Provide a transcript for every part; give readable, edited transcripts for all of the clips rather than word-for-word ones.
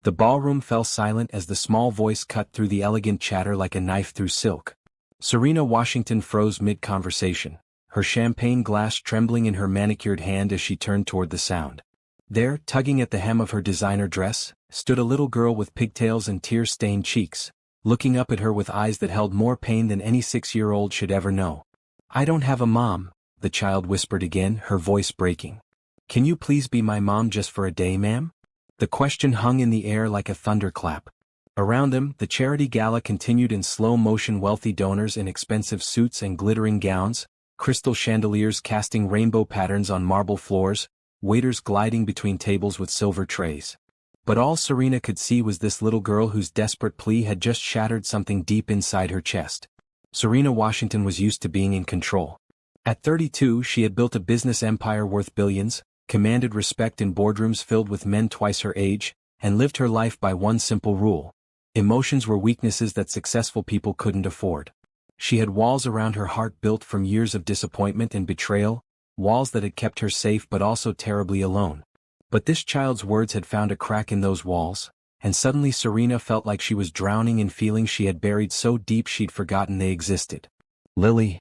The ballroom fell silent as the small voice cut through the elegant chatter like a knife through silk. Serena Washington froze mid-conversation, her champagne glass trembling in her manicured hand as she turned toward the sound. There, tugging at the hem of her designer dress, stood a little girl with pigtails and tear-stained cheeks, looking up at her with eyes that held more pain than any 6-year-old should ever know. "I don't have a mom," the child whispered again, her voice breaking. "Can you please be my mom just for a day, ma'am?" The question hung in the air like a thunderclap. Around them, the charity gala continued in slow motion, wealthy donors in expensive suits and glittering gowns, crystal chandeliers casting rainbow patterns on marble floors, waiters gliding between tables with silver trays. But all Serena could see was this little girl whose desperate plea had just shattered something deep inside her chest. Serena Washington was used to being in control. At 32, she had built a business empire worth billions, commanded respect in boardrooms filled with men twice her age, and lived her life by one simple rule. Emotions were weaknesses that successful people couldn't afford. She had walls around her heart built from years of disappointment and betrayal, walls that had kept her safe but also terribly alone. But this child's words had found a crack in those walls, and suddenly Serena felt like she was drowning in feelings she had buried so deep she'd forgotten they existed. "Lily."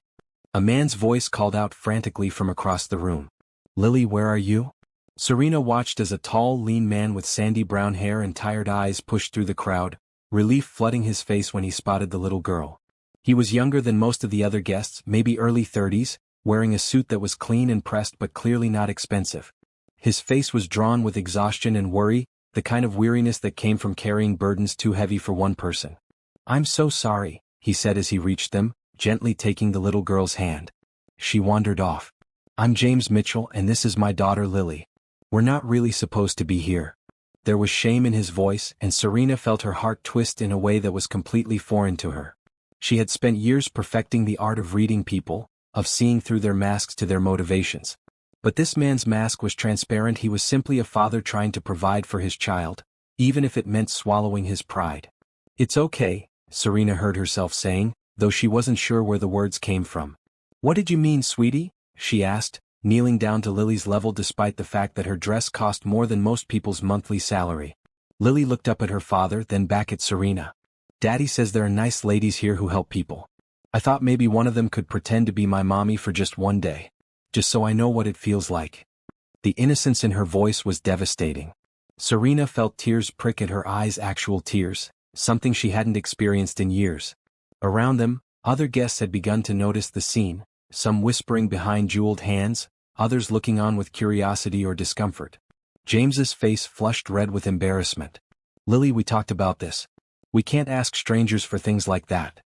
A man's voice called out frantically from across the room. "Lily, where are you?" Serena watched as a tall, lean man with sandy brown hair and tired eyes pushed through the crowd, relief flooding his face when he spotted the little girl. He was younger than most of the other guests, maybe early 30s, wearing a suit that was clean and pressed but clearly not expensive. His face was drawn with exhaustion and worry, the kind of weariness that came from carrying burdens too heavy for one person. "I'm so sorry," he said as he reached them, gently taking the little girl's hand. She wandered off. "I'm James Mitchell and this is my daughter Lily. We're not really supposed to be here." There was shame in his voice, and Serena felt her heart twist in a way that was completely foreign to her. She had spent years perfecting the art of reading people, of seeing through their masks to their motivations. But this man's mask was transparent. He was simply a father trying to provide for his child, even if it meant swallowing his pride. "It's okay," Serena heard herself saying, though she wasn't sure where the words came from. "What did you mean, sweetie?" she asked, kneeling down to Lily's level despite the fact that her dress cost more than most people's monthly salary. Lily looked up at her father, then back at Serena. "Daddy says there are nice ladies here who help people. I thought maybe one of them could pretend to be my mommy for just one day. Just so I know what it feels like." The innocence in her voice was devastating. Serena felt tears prick at her eyes, actual tears, something she hadn't experienced in years. Around them, other guests had begun to notice the scene, some whispering behind jeweled hands, others looking on with curiosity or discomfort. James's face flushed red with embarrassment. "Lily, we talked about this. We can't ask strangers for things like that."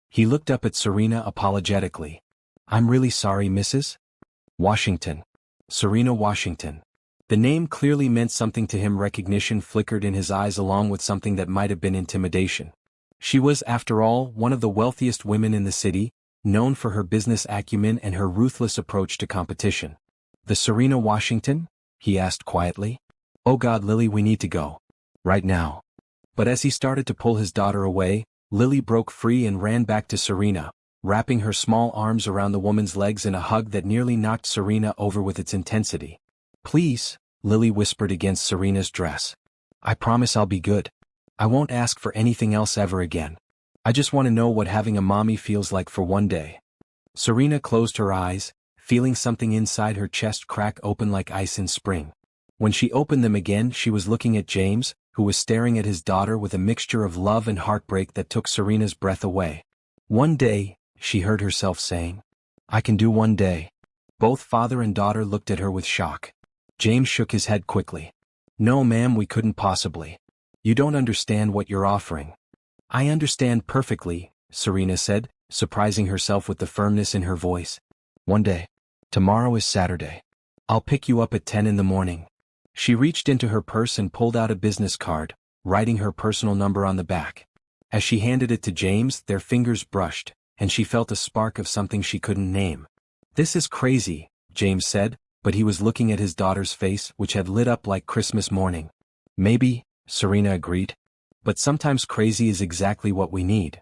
He looked up at Serena apologetically. "I'm really sorry, Mrs. Washington." Serena Washington. The name clearly meant something to him. Recognition flickered in his eyes along with something that might have been intimidation. She was, after all, one of the wealthiest women in the city, known for her business acumen and her ruthless approach to competition. "The Serena Washington?" he asked quietly. "Oh God, Lily, we need to go. Right now." But as he started to pull his daughter away, Lily broke free and ran back to Serena, wrapping her small arms around the woman's legs in a hug that nearly knocked Serena over with its intensity. "Please," Lily whispered against Serena's dress. "I promise I'll be good. I won't ask for anything else ever again. I just want to know what having a mommy feels like for one day." Serena closed her eyes, feeling something inside her chest crack open like ice in spring. When she opened them again, she was looking at James, who was staring at his daughter with a mixture of love and heartbreak that took Serena's breath away. "One day," she heard herself saying. "I can do one day." Both father and daughter looked at her with shock. James shook his head quickly. "No, ma'am, we couldn't possibly. You don't understand what you're offering." "I understand perfectly," Serena said, surprising herself with the firmness in her voice. "One day. Tomorrow is Saturday. I'll pick you up at 10 in the morning." She reached into her purse and pulled out a business card, writing her personal number on the back. As she handed it to James, their fingers brushed, and she felt a spark of something she couldn't name. "This is crazy," James said, but he was looking at his daughter's face, which had lit up like Christmas morning. "Maybe," Serena agreed. "But sometimes crazy is exactly what we need."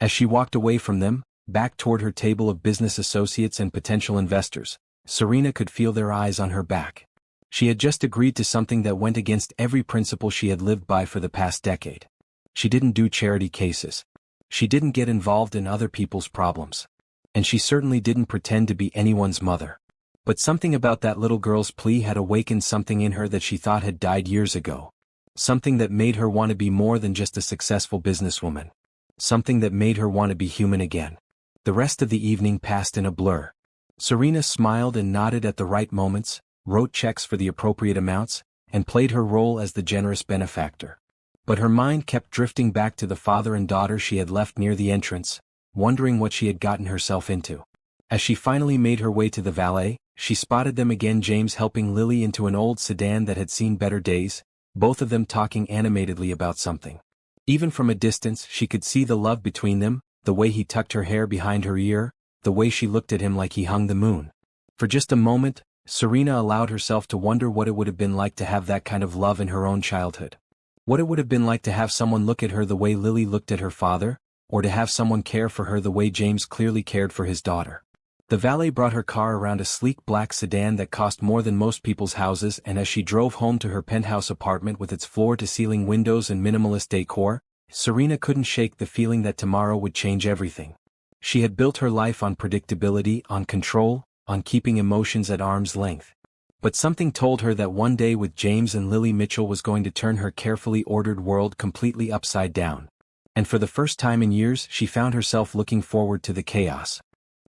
As she walked away from them, back toward her table of business associates and potential investors, Serena could feel their eyes on her back. She had just agreed to something that went against every principle she had lived by for the past decade. She didn't do charity cases. She didn't get involved in other people's problems. And she certainly didn't pretend to be anyone's mother. But something about that little girl's plea had awakened something in her that she thought had died years ago. Something that made her want to be more than just a successful businesswoman. Something that made her want to be human again. The rest of the evening passed in a blur. Serena smiled and nodded at the right moments, wrote checks for the appropriate amounts, and played her role as the generous benefactor. But her mind kept drifting back to the father and daughter she had left near the entrance, wondering what she had gotten herself into. As she finally made her way to the valet, she spotted them again, James helping Lily into an old sedan that had seen better days, both of them talking animatedly about something. Even from a distance she could see the love between them, the way he tucked her hair behind her ear, the way she looked at him like he hung the moon. For just a moment, Serena allowed herself to wonder what it would have been like to have that kind of love in her own childhood. What it would have been like to have someone look at her the way Lily looked at her father, or to have someone care for her the way James clearly cared for his daughter. The valet brought her car around a sleek black sedan that cost more than most people's houses, and as she drove home to her penthouse apartment with its floor-to-ceiling windows and minimalist decor, Serena couldn't shake the feeling that tomorrow would change everything. She had built her life on predictability, on control, on keeping emotions at arm's length. But something told her that one day with James and Lily Mitchell was going to turn her carefully ordered world completely upside down. And for the first time in years she found herself looking forward to the chaos.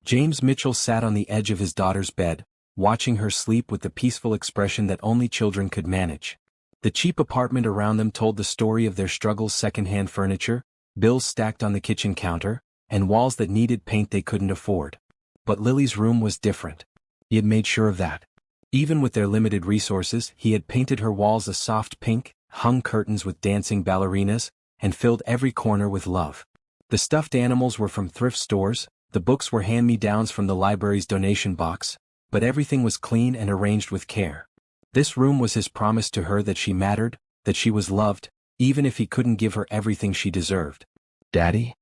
James Mitchell sat on the edge of his daughter's bed, watching her sleep with the peaceful expression that only children could manage. The cheap apartment around them told the story of their struggles: second-hand furniture, bills stacked on the kitchen counter, and walls that needed paint they couldn't afford. But Lily's room was different. He had made sure of that. Even with their limited resources, he had painted her walls a soft pink, hung curtains with dancing ballerinas, and filled every corner with love. The stuffed animals were from thrift stores, the books were hand-me-downs from the library's donation box, but everything was clean and arranged with care. This room was his promise to her that she mattered, that she was loved, even if he couldn't give her everything she deserved. "Daddy?"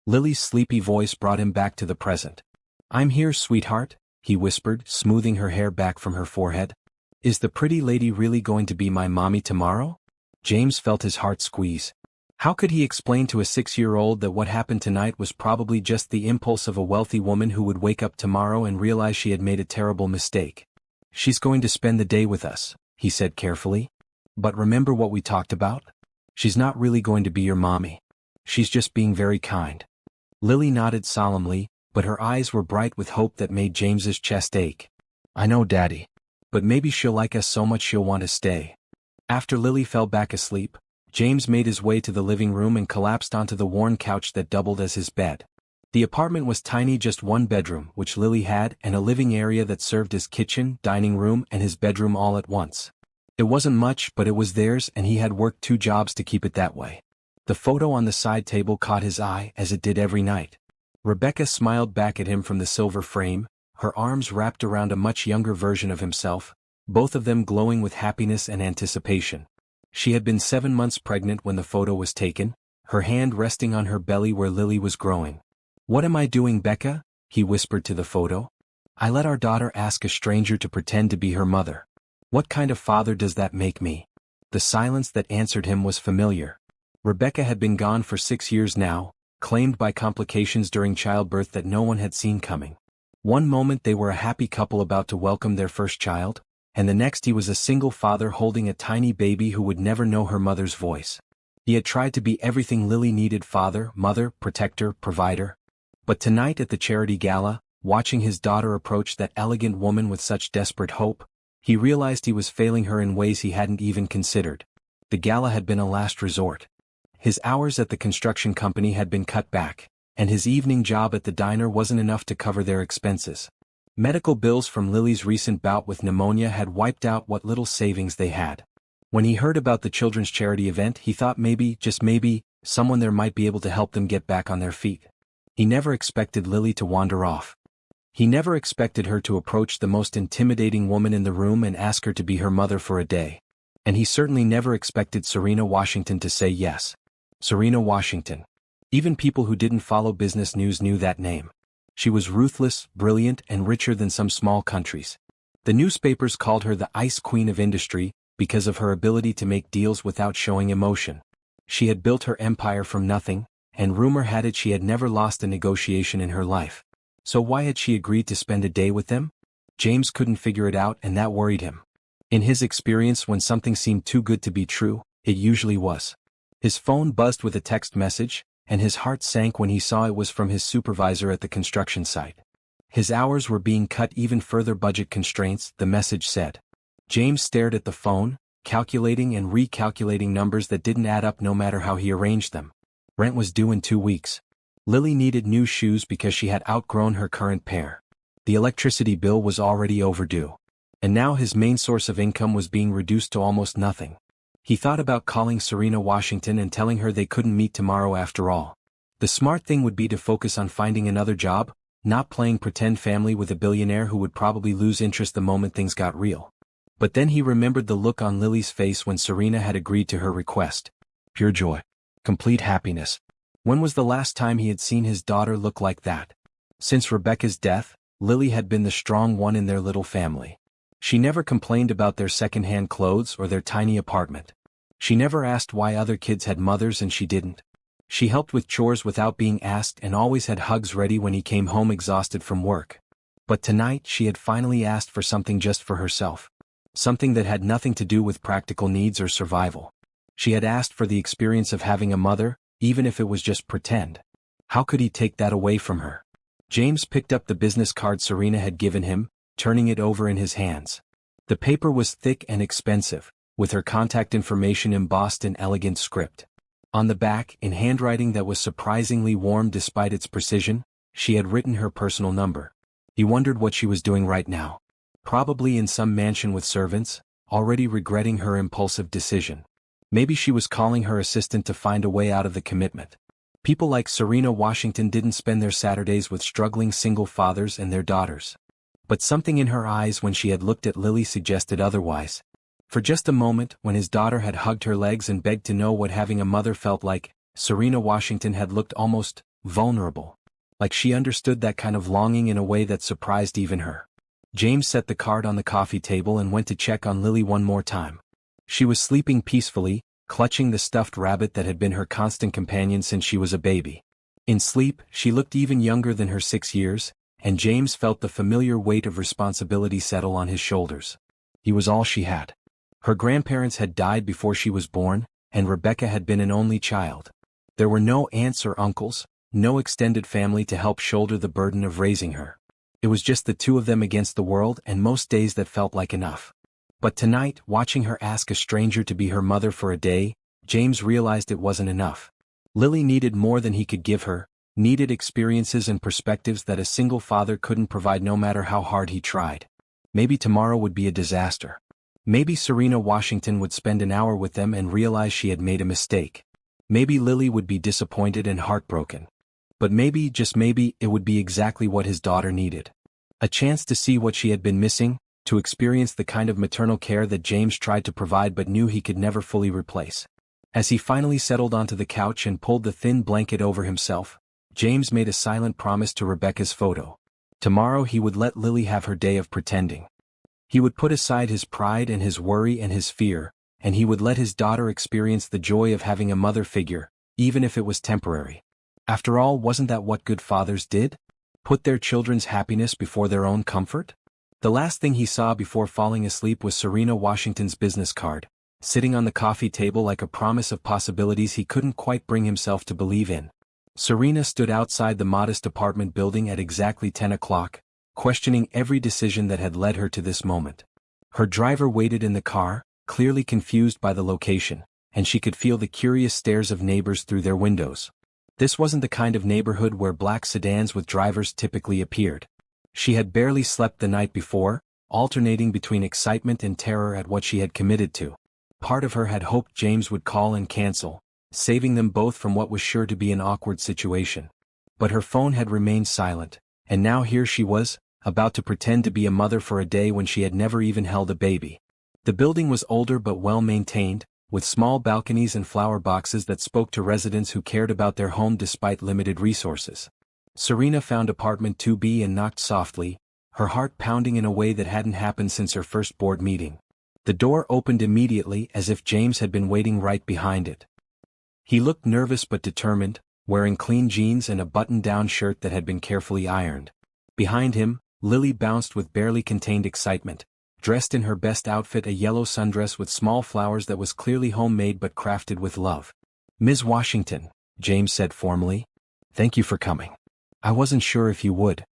Lily's sleepy voice brought him back to the present. "I'm here, sweetheart," he whispered, smoothing her hair back from her forehead. "Is the pretty lady really going to be my mommy tomorrow?" James felt his heart squeeze. How could he explain to a 6-year-old that what happened tonight was probably just the impulse of a wealthy woman who would wake up tomorrow and realize she had made a terrible mistake? "She's going to spend the day with us," he said carefully. "But remember what we talked about? She's not really going to be your mommy. She's just being very kind." Lily nodded solemnly, but her eyes were bright with hope that made James's chest ache. "I know, Daddy. But maybe she'll like us so much she'll want to stay." After Lily fell back asleep, James made his way to the living room and collapsed onto the worn couch that doubled as his bed. The apartment was tiny, just one bedroom, which Lily had, and a living area that served as kitchen, dining room, and his bedroom all at once. It wasn't much, but it was theirs, and he had worked 2 jobs to keep it that way. The photo on the side table caught his eye, as it did every night. Rebecca smiled back at him from the silver frame, her arms wrapped around a much younger version of himself, both of them glowing with happiness and anticipation. She had been 7 months pregnant when the photo was taken, her hand resting on her belly where Lily was growing. "What am I doing, Becca?" he whispered to the photo. "I let our daughter ask a stranger to pretend to be her mother. What kind of father does that make me?" The silence that answered him was familiar. Rebecca had been gone for 6 years now, claimed by complications during childbirth that no one had seen coming. One moment they were a happy couple about to welcome their first child, and the next he was a single father holding a tiny baby who would never know her mother's voice. He had tried to be everything Lily needed: father, mother, protector, provider. But tonight at the charity gala, watching his daughter approach that elegant woman with such desperate hope, he realized he was failing her in ways he hadn't even considered. The gala had been a last resort. His hours at the construction company had been cut back, and his evening job at the diner wasn't enough to cover their expenses. Medical bills from Lily's recent bout with pneumonia had wiped out what little savings they had. When he heard about the children's charity event, he thought maybe, just maybe, someone there might be able to help them get back on their feet. He never expected Lily to wander off. He never expected her to approach the most intimidating woman in the room and ask her to be her mother for a day. And he certainly never expected Serena Washington to say yes. Serena Washington. Even people who didn't follow business news knew that name. She was ruthless, brilliant, and richer than some small countries. The newspapers called her the Ice Queen of Industry because of her ability to make deals without showing emotion. She had built her empire from nothing, and rumor had it she had never lost a negotiation in her life. So why had she agreed to spend a day with them? James couldn't figure it out, and that worried him. In his experience, when something seemed too good to be true, it usually was. His phone buzzed with a text message, and his heart sank when he saw it was from his supervisor at the construction site. His hours were being cut, even further budget constraints, the message said. James stared at the phone, calculating and recalculating numbers that didn't add up no matter how he arranged them. Rent was due in 2 weeks. Lily needed new shoes because she had outgrown her current pair. The electricity bill was already overdue. And now his main source of income was being reduced to almost nothing. He thought about calling Serena Washington and telling her they couldn't meet tomorrow after all. The smart thing would be to focus on finding another job, not playing pretend family with a billionaire who would probably lose interest the moment things got real. But then he remembered the look on Lily's face when Serena had agreed to her request. Pure joy. Complete happiness. When was the last time he had seen his daughter look like that? Since Rebecca's death, Lily had been the strong one in their little family. She never complained about their second-hand clothes or their tiny apartment. She never asked why other kids had mothers and she didn't. She helped with chores without being asked and always had hugs ready when he came home exhausted from work. But tonight she had finally asked for something just for herself. Something that had nothing to do with practical needs or survival. She had asked for the experience of having a mother, even if it was just pretend. How could he take that away from her? James picked up the business card Serena had given him, turning it over in his hands. The paper was thick and expensive, with her contact information embossed in elegant script. On the back, in handwriting that was surprisingly warm despite its precision, she had written her personal number. He wondered what she was doing right now. Probably in some mansion with servants, already regretting her impulsive decision. Maybe she was calling her assistant to find a way out of the commitment. People like Serena Washington didn't spend their Saturdays with struggling single fathers and their daughters. But something in her eyes when she had looked at Lily suggested otherwise. For just a moment, when his daughter had hugged her legs and begged to know what having a mother felt like, Serena Washington had looked almost vulnerable. Like she understood that kind of longing in a way that surprised even her. James set the card on the coffee table and went to check on Lily one more time. She was sleeping peacefully, clutching the stuffed rabbit that had been her constant companion since she was a baby. In sleep, she looked even younger than her 6 years, and James felt the familiar weight of responsibility settle on his shoulders. He was all she had. Her grandparents had died before she was born, and Rebecca had been an only child. There were no aunts or uncles, no extended family to help shoulder the burden of raising her. It was just the two of them against the world, and most days that felt like enough. But tonight, watching her ask a stranger to be her mother for a day, James realized it wasn't enough. Lily needed more than he could give her, needed experiences and perspectives that a single father couldn't provide no matter how hard he tried. Maybe tomorrow would be a disaster. Maybe Serena Washington would spend an hour with them and realize she had made a mistake. Maybe Lily would be disappointed and heartbroken. But maybe, just maybe, it would be exactly what his daughter needed. A chance to see what she had been missing, to experience the kind of maternal care that James tried to provide but knew he could never fully replace. As he finally settled onto the couch and pulled the thin blanket over himself, James made a silent promise to Rebecca's photo. Tomorrow he would let Lily have her day of pretending. He would put aside his pride and his worry and his fear, and he would let his daughter experience the joy of having a mother figure, even if it was temporary. After all, wasn't that what good fathers did? Put their children's happiness before their own comfort? The last thing he saw before falling asleep was Serena Washington's business card, sitting on the coffee table like a promise of possibilities he couldn't quite bring himself to believe in. Serena stood outside the modest apartment building at exactly 10 o'clock, questioning every decision that had led her to this moment. Her driver waited in the car, clearly confused by the location, and she could feel the curious stares of neighbors through their windows. This wasn't the kind of neighborhood where black sedans with drivers typically appeared. She had barely slept the night before, alternating between excitement and terror at what she had committed to. Part of her had hoped James would call and cancel, saving them both from what was sure to be an awkward situation. But her phone had remained silent, and now here she was, about to pretend to be a mother for a day when she had never even held a baby. The building was older but well-maintained, with small balconies and flower boxes that spoke to residents who cared about their home despite limited resources. Serena found apartment 2B and knocked softly, her heart pounding in a way that hadn't happened since her first board meeting. The door opened immediately as if James had been waiting right behind it. He looked nervous but determined, wearing clean jeans and a button-down shirt that had been carefully ironed. Behind him, Lily bounced with barely contained excitement, dressed in her best outfit, a yellow sundress with small flowers that was clearly homemade but crafted with love. "Ms. Washington," James said formally. "Thank you for coming. I wasn't sure if you would."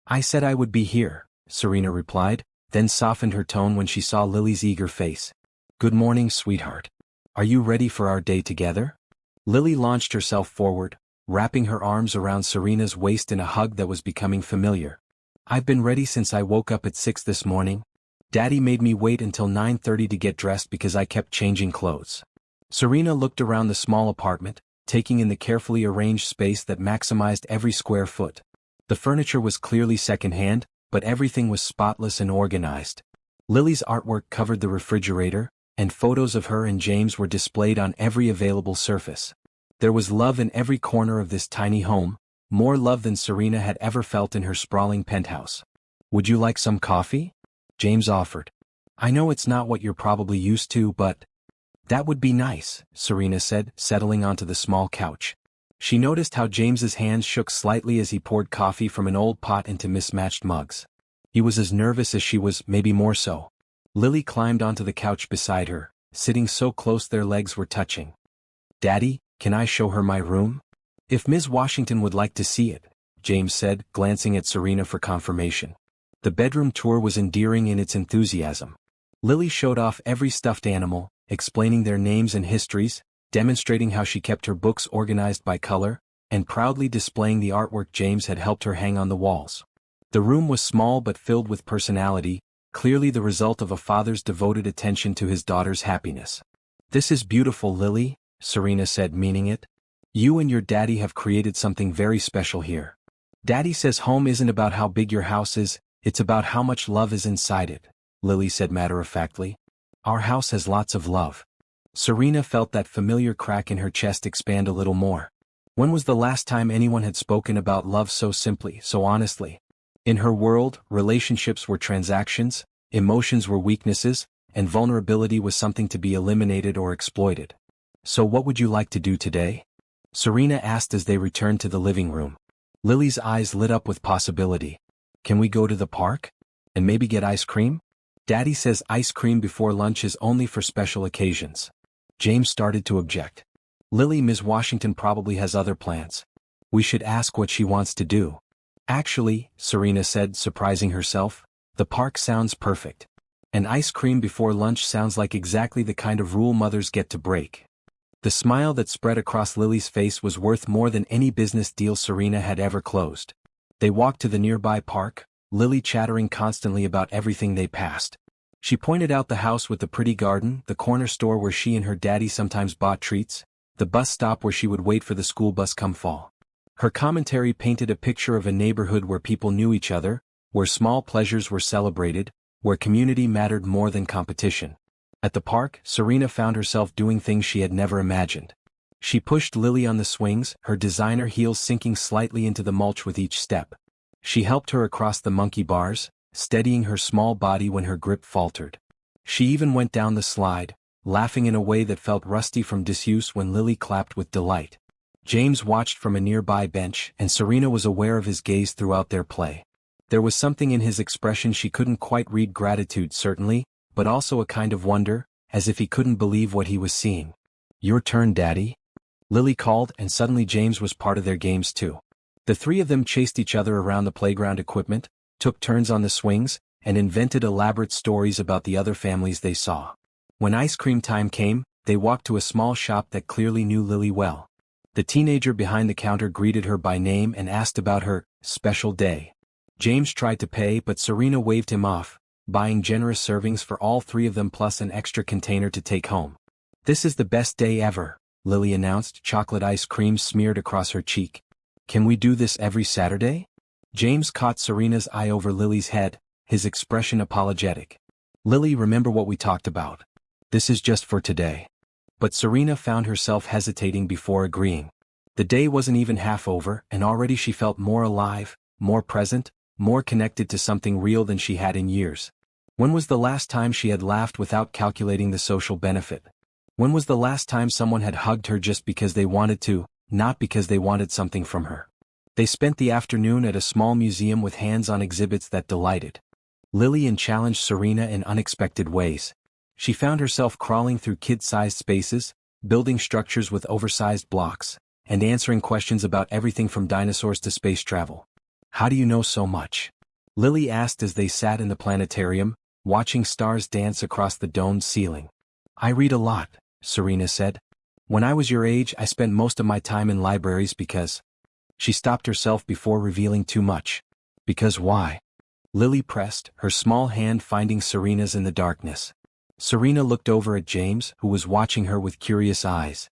"I said I would be here," Serena replied, then softened her tone when she saw Lily's eager face. "Good morning, sweetheart. Are you ready for our day together?" Lily launched herself forward, wrapping her arms around Serena's waist in a hug that was becoming familiar. "I've been ready since I woke up at 6 this morning. Daddy made me wait until 9:30 to get dressed because I kept changing clothes." Serena looked around the small apartment, taking in the carefully arranged space that maximized every square foot. The furniture was clearly secondhand, but everything was spotless and organized. Lily's artwork covered the refrigerator, and photos of her and James were displayed on every available surface. There was love in every corner of this tiny home, more love than Serena had ever felt in her sprawling penthouse. "Would you like some coffee?" James offered. "I know it's not what you're probably used to, but—" "That would be nice," Serena said, settling onto the small couch. She noticed how James's hands shook slightly as he poured coffee from an old pot into mismatched mugs. He was as nervous as she was, maybe more so. Lily climbed onto the couch beside her, sitting so close their legs were touching. "Daddy, can I show her my room?" "If Ms. Washington would like to see it," James said, glancing at Serena for confirmation. The bedroom tour was endearing in its enthusiasm. Lily showed off every stuffed animal, explaining their names and histories, demonstrating how she kept her books organized by color, and proudly displaying the artwork James had helped her hang on the walls. The room was small but filled with personality, clearly the result of a father's devoted attention to his daughter's happiness. "This is beautiful, Lily," Serena said, meaning it. "You and your daddy have created something very special here. Daddy says home isn't about how big your house is, it's about how much love is inside it," Lily said matter-of-factly. "Our house has lots of love." Serena felt that familiar crack in her chest expand a little more. When was the last time anyone had spoken about love so simply, so honestly? In her world, relationships were transactions, emotions were weaknesses, and vulnerability was something to be eliminated or exploited. "So what would you like to do today?" Serena asked as they returned to the living room. Lily's eyes lit up with possibility. "Can we go to the park? And maybe get ice cream?" "Daddy says ice cream before lunch is only for special occasions." James started to object. "Lily, Ms. Washington probably has other plans. We should ask what she wants to do." "Actually," Serena said, surprising herself, "the park sounds perfect. And ice cream before lunch sounds like exactly the kind of rule mothers get to break." The smile that spread across Lily's face was worth more than any business deal Serena had ever closed. They walked to the nearby park, Lily chattering constantly about everything they passed. She pointed out the house with the pretty garden, the corner store where she and her daddy sometimes bought treats, the bus stop where she would wait for the school bus come fall. Her commentary painted a picture of a neighborhood where people knew each other, where small pleasures were celebrated, where community mattered more than competition. At the park, Serena found herself doing things she had never imagined. She pushed Lily on the swings, her designer heels sinking slightly into the mulch with each step. She helped her across the monkey bars, steadying her small body when her grip faltered. She even went down the slide, laughing in a way that felt rusty from disuse when Lily clapped with delight. James watched from a nearby bench, and Serena was aware of his gaze throughout their play. There was something in his expression she couldn't quite read, gratitude certainly, but also a kind of wonder, as if he couldn't believe what he was seeing. "Your turn, Daddy," Lily called, and suddenly James was part of their games too. The three of them chased each other around the playground equipment, took turns on the swings, and invented elaborate stories about the other families they saw. When ice cream time came, they walked to a small shop that clearly knew Lily well. The teenager behind the counter greeted her by name and asked about her special day. James tried to pay, but Serena waved him off, buying generous servings for all three of them plus an extra container to take home. "This is the best day ever," Lily announced, chocolate ice cream smeared across her cheek. "Can we do this every Saturday?" James caught Serena's eye over Lily's head, his expression apologetic. "Lily, remember what we talked about. This is just for today." But Serena found herself hesitating before agreeing. The day wasn't even half over, and already she felt more alive, more present, more connected to something real than she had in years. When was the last time she had laughed without calculating the social benefit? When was the last time someone had hugged her just because they wanted to, not because they wanted something from her? They spent the afternoon at a small museum with hands-on exhibits that delighted Lily and challenged Serena in unexpected ways. She found herself crawling through kid-sized spaces, building structures with oversized blocks, and answering questions about everything from dinosaurs to space travel. "How do you know so much?" Lily asked as they sat in the planetarium, watching stars dance across the domed ceiling. "I read a lot," Serena said. "When I was your age, I spent most of my time in libraries because—" She stopped herself before revealing too much. "Because why?" Lily pressed, her small hand finding Serena's in the darkness. Serena looked over at James, who was watching her with curious eyes.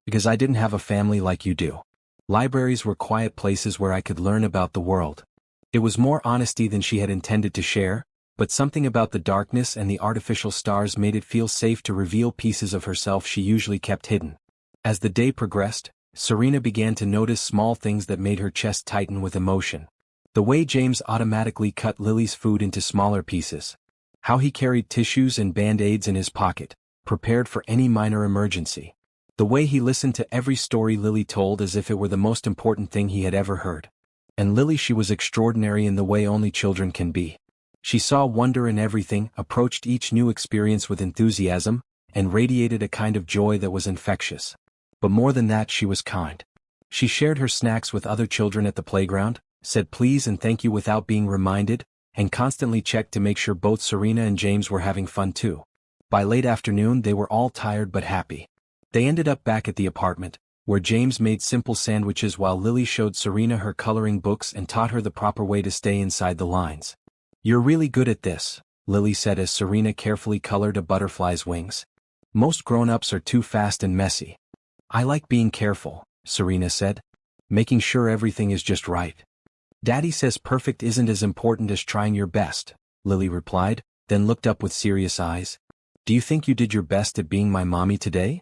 "Because I didn't have a family like you do. Libraries were quiet places where I could learn about the world." It was more honesty than she had intended to share, but something about the darkness and the artificial stars made it feel safe to reveal pieces of herself she usually kept hidden. As the day progressed, Serena began to notice small things that made her chest tighten with emotion. The way James automatically cut Lily's food into smaller pieces. How he carried tissues and band-aids in his pocket, prepared for any minor emergency. The way he listened to every story Lily told as if it were the most important thing he had ever heard. And Lily, she was extraordinary in the way only children can be. She saw wonder in everything, approached each new experience with enthusiasm, and radiated a kind of joy that was infectious. But more than that, she was kind. She shared her snacks with other children at the playground, said please and thank you without being reminded, and constantly checked to make sure both Serena and James were having fun too. By late afternoon they were all tired but happy. They ended up back at the apartment, where James made simple sandwiches while Lily showed Serena her coloring books and taught her the proper way to stay inside the lines. "You're really good at this," Lily said as Serena carefully colored a butterfly's wings. "Most grown-ups are too fast and messy." "I like being careful," Serena said. "Making sure everything is just right." "Daddy says perfect isn't as important as trying your best," Lily replied, then looked up with serious eyes. "Do you think you did your best at being my mommy today?"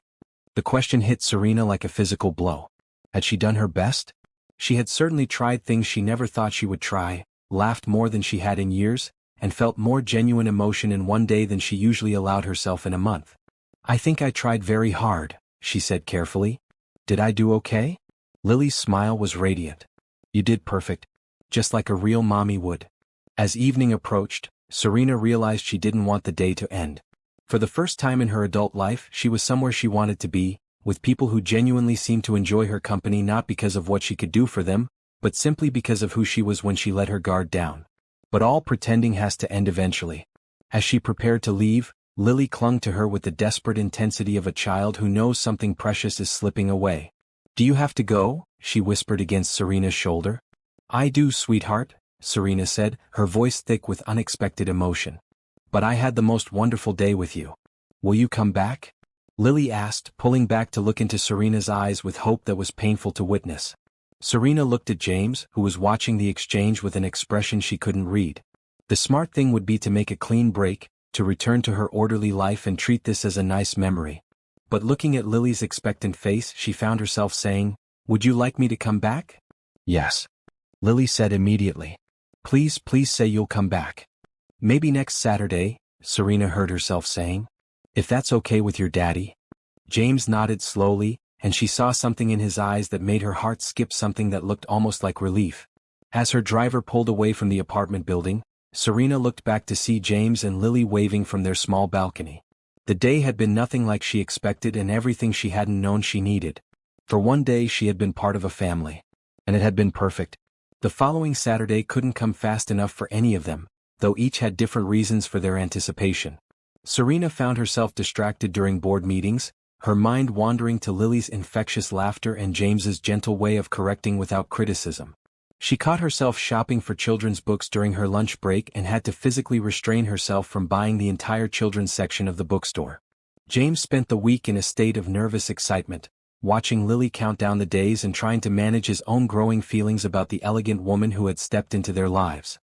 The question hit Serena like a physical blow. Had she done her best? She had certainly tried things she never thought she would try, laughed more than she had in years, and felt more genuine emotion in one day than she usually allowed herself in a month. "I think I tried very hard," she said carefully. "Did I do okay?" Lily's smile was radiant. "You did perfect. Just like a real mommy would." As evening approached, Serena realized she didn't want the day to end. For the first time in her adult life, she was somewhere she wanted to be, with people who genuinely seemed to enjoy her company not because of what she could do for them, but simply because of who she was when she let her guard down. But all pretending has to end eventually. As she prepared to leave, Lily clung to her with the desperate intensity of a child who knows something precious is slipping away. "Do you have to go?" she whispered against Serena's shoulder. "I do, sweetheart," Serena said, her voice thick with unexpected emotion. "But I had the most wonderful day with you. Will you come back?" Lily asked, pulling back to look into Serena's eyes with hope that was painful to witness. Serena looked at James, who was watching the exchange with an expression she couldn't read. The smart thing would be to make a clean break, to return to her orderly life and treat this as a nice memory. But looking at Lily's expectant face, she found herself saying, "Would you like me to come back?" "Yes," Lily said immediately. "Please, please say you'll come back." "Maybe next Saturday," Serena heard herself saying. "If that's okay with your daddy." James nodded slowly, and she saw something in his eyes that made her heart skip, something that looked almost like relief. As her driver pulled away from the apartment building, Serena looked back to see James and Lily waving from their small balcony. The day had been nothing like she expected and everything she hadn't known she needed. For one day she had been part of a family. And it had been perfect. The following Saturday couldn't come fast enough for any of them, though each had different reasons for their anticipation. Serena found herself distracted during board meetings, her mind wandering to Lily's infectious laughter and James's gentle way of correcting without criticism. She caught herself shopping for children's books during her lunch break and had to physically restrain herself from buying the entire children's section of the bookstore. James spent the week in a state of nervous excitement, watching Lily count down the days and trying to manage his own growing feelings about the elegant woman who had stepped into their lives.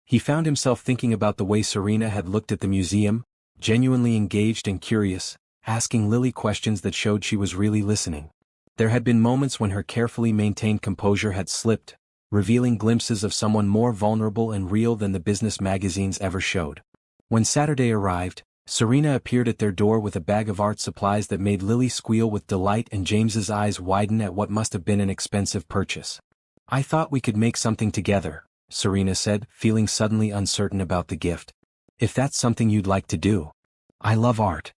He found himself thinking about the way Serena had looked at the museum, genuinely engaged and curious, asking Lily questions that showed she was really listening. There had been moments when her carefully maintained composure had slipped, revealing glimpses of someone more vulnerable and real than the business magazines ever showed. When Saturday arrived, Serena appeared at their door with a bag of art supplies that made Lily squeal with delight and James's eyes widen at what must have been an expensive purchase. "I thought we could make something together," Serena said, feeling suddenly uncertain about the gift. "If that's something you'd like to do." "I love art,"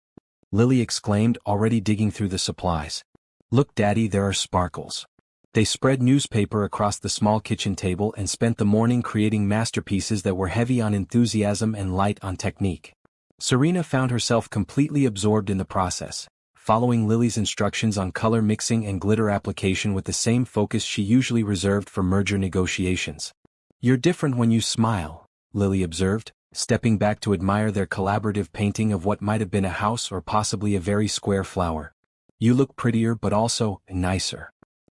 Lily exclaimed, already digging through the supplies. "Look, Daddy, there are sparkles." They spread newspaper across the small kitchen table and spent the morning creating masterpieces that were heavy on enthusiasm and light on technique. Serena found herself completely absorbed in the process, following Lily's instructions on color mixing and glitter application with the same focus she usually reserved for merger negotiations. "You're different when you smile," Lily observed, stepping back to admire their collaborative painting of what might have been a house or possibly a very square flower. "You look prettier but also nicer."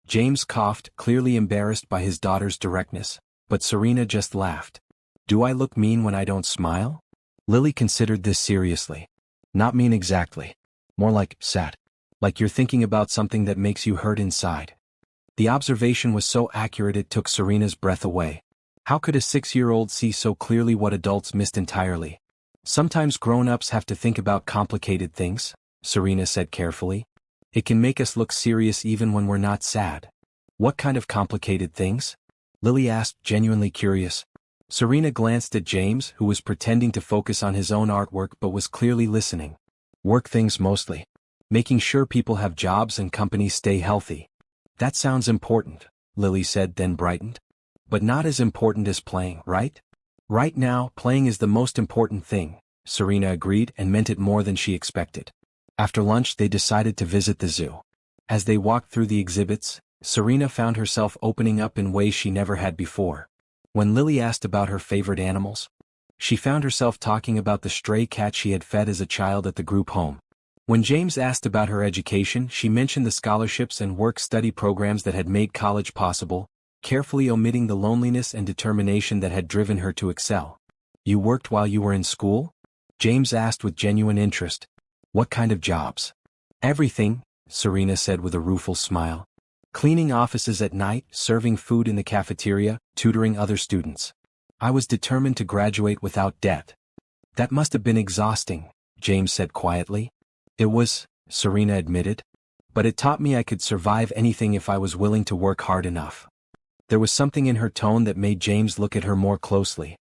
James coughed, clearly embarrassed by his daughter's directness, but Serena just laughed. "Do I look mean when I don't smile?" Lily considered this seriously. "Not mean exactly. More like sad. Like you're thinking about something that makes you hurt inside." The observation was so accurate it took Serena's breath away. How could a 6-year-old see so clearly what adults missed entirely? "Sometimes grown-ups have to think about complicated things," Serena said carefully. "It can make us look serious even when we're not sad." "What kind of complicated things?" Lily asked, genuinely curious. Serena glanced at James, who was pretending to focus on his own artwork but was clearly listening. "Work things mostly. Making sure people have jobs and companies stay healthy." "That sounds important," Lily said, then brightened. "But not as important as playing, right?" "Right now, playing is the most important thing," Serena agreed and meant it more than she expected. After lunch they decided to visit the zoo. As they walked through the exhibits, Serena found herself opening up in ways she never had before. When Lily asked about her favorite animals, she found herself talking about the stray cat she had fed as a child at the group home. When James asked about her education, she mentioned the scholarships and work-study programs that had made college possible, carefully omitting the loneliness and determination that had driven her to excel. "You worked while you were in school?" James asked with genuine interest. "What kind of jobs?" "Everything," Serena said with a rueful smile. "Cleaning offices at night, serving food in the cafeteria, tutoring other students. I was determined to graduate without debt." "That must have been exhausting," James said quietly. "It was," Serena admitted. "But it taught me I could survive anything if I was willing to work hard enough." There was something in her tone that made James look at her more closely.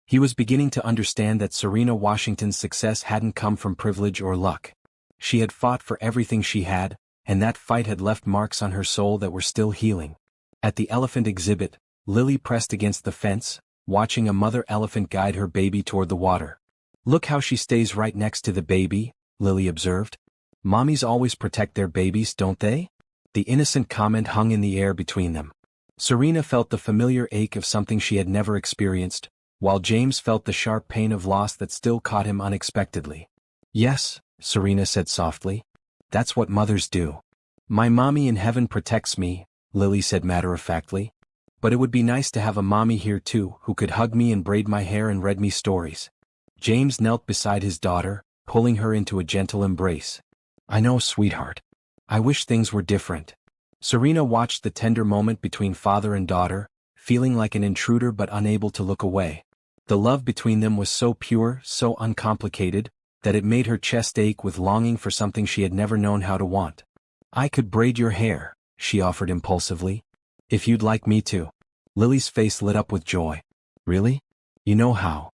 He was beginning to understand that Serena Washington's success hadn't come from privilege or luck. She had fought for everything she had, and that fight had left marks on her soul that were still healing. At the elephant exhibit, Lily pressed against the fence, watching a mother elephant guide her baby toward the water. "Look how she stays right next to the baby," Lily observed. "Mommies always protect their babies, don't they?" The innocent comment hung in the air between them. Serena felt the familiar ache of something she had never experienced, while James felt the sharp pain of loss that still caught him unexpectedly. "Yes," Serena said softly. "That's what mothers do." "My mommy in heaven protects me," Lily said matter-of-factly. "But it would be nice to have a mommy here too, who could hug me and braid my hair and read me stories." James knelt beside his daughter, pulling her into a gentle embrace. "I know, sweetheart. I wish things were different." Serena watched the tender moment between father and daughter, feeling like an intruder but unable to look away. The love between them was so pure, so uncomplicated, that it made her chest ache with longing for something she had never known how to want. "I could braid your hair," she offered impulsively. "If you'd like me to." Lily's face lit up with joy. "Really? You know how?"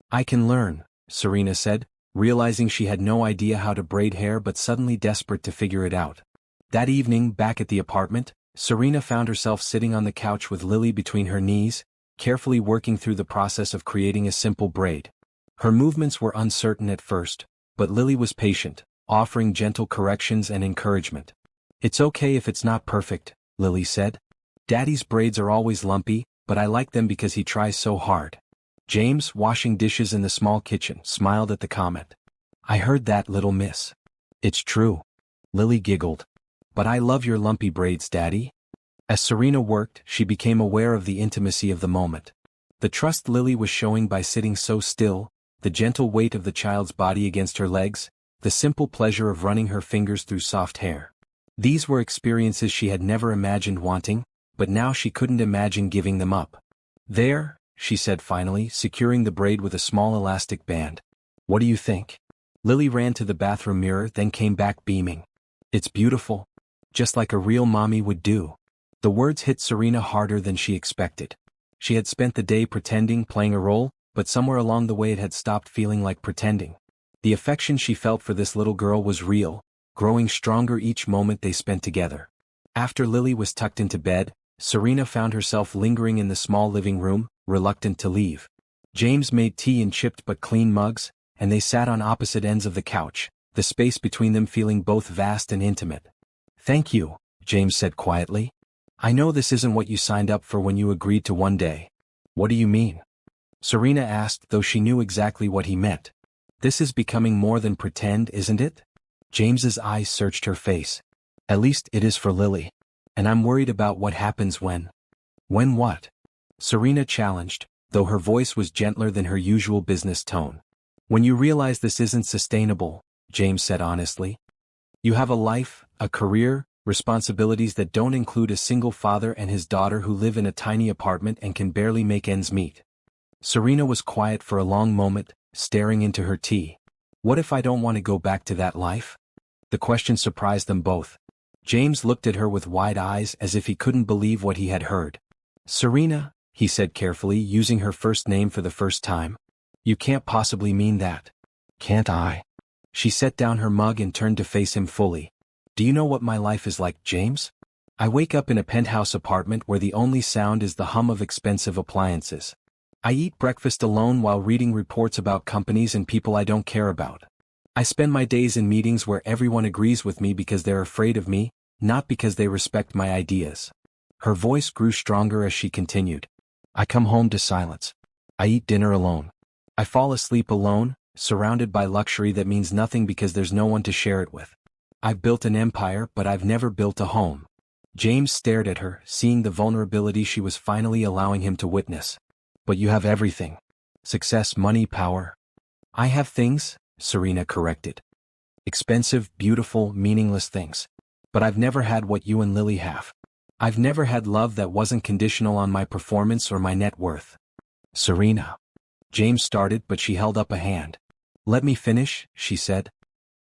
I can learn," Serena said, realizing she had no idea how to braid hair but suddenly desperate to figure it out. That evening, back at the apartment, Serena found herself sitting on the couch with Lily between her knees, carefully working through the process of creating a simple braid. Her movements were uncertain at first, but Lily was patient, offering gentle corrections and encouragement. "It's okay if it's not perfect," Lily said. "Daddy's braids are always lumpy, but I like them because he tries so hard." James, washing dishes in the small kitchen, smiled at the comment. "I heard that, little miss." "It's true." Lily giggled. "But I love your lumpy braids, Daddy." As Serena worked, she became aware of the intimacy of the moment. The trust Lily was showing by sitting so still, the gentle weight of the child's body against her legs, the simple pleasure of running her fingers through soft hair. These were experiences she had never imagined wanting, but now she couldn't imagine giving them up. "There," she said finally, securing the braid with a small elastic band. "What do you think?" Lily ran to the bathroom mirror, then came back beaming. "It's beautiful. Just like a real mommy would do." The words hit Serena harder than she expected. She had spent the day pretending, playing a role, but somewhere along the way it had stopped feeling like pretending. The affection she felt for this little girl was real, growing stronger each moment they spent together. After Lily was tucked into bed, Serena found herself lingering in the small living room, reluctant to leave. James made tea in chipped but clean mugs, and they sat on opposite ends of the couch, the space between them feeling both vast and intimate. "Thank you," James said quietly. "I know this isn't what you signed up for when you agreed to one day." "What do you mean?" Serena asked, though she knew exactly what he meant. "This is becoming more than pretend, isn't it?" James's eyes searched her face. "At least it is for Lily. And I'm worried about what happens when." "When what?" Serena challenged, though her voice was gentler than her usual business tone. "When you realize this isn't sustainable," James said honestly. "You have a life, a career, responsibilities that don't include a single father and his daughter who live in a tiny apartment and can barely make ends meet." Serena was quiet for a long moment, staring into her tea. "What if I don't want to go back to that life?" The question surprised them both. James looked at her with wide eyes as if he couldn't believe what he had heard. "Serena," he said carefully, using her first name for the first time. "You can't possibly mean that." "Can't I?" She set down her mug and turned to face him fully. "Do you know what my life is like, James? I wake up in a penthouse apartment where the only sound is the hum of expensive appliances. I eat breakfast alone while reading reports about companies and people I don't care about. I spend my days in meetings where everyone agrees with me because they're afraid of me, not because they respect my ideas." Her voice grew stronger as she continued. "I come home to silence. I eat dinner alone. I fall asleep alone, surrounded by luxury that means nothing because there's no one to share it with. I've built an empire, but I've never built a home." James stared at her, seeing the vulnerability she was finally allowing him to witness. "But you have everything. Success, money, power." "I have things," Serena corrected. "Expensive, beautiful, meaningless things. But I've never had what you and Lily have. I've never had love that wasn't conditional on my performance or my net worth." "Serena." James started, but she held up a hand. "Let me finish," she said.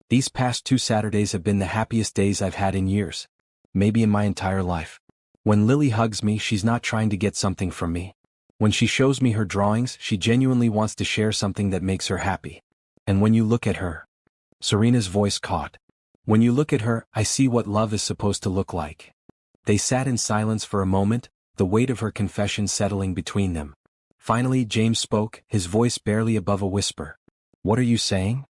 "These past 2 Saturdays have been the happiest days I've had in years. Maybe in my entire life. When Lily hugs me, she's not trying to get something from me. When she shows me her drawings, she genuinely wants to share something that makes her happy. And when you look at her..." Serena's voice caught. "When you look at her, I see what love is supposed to look like." They sat in silence for a moment, the weight of her confession settling between them. Finally James spoke, his voice barely above a whisper. "What are you saying?"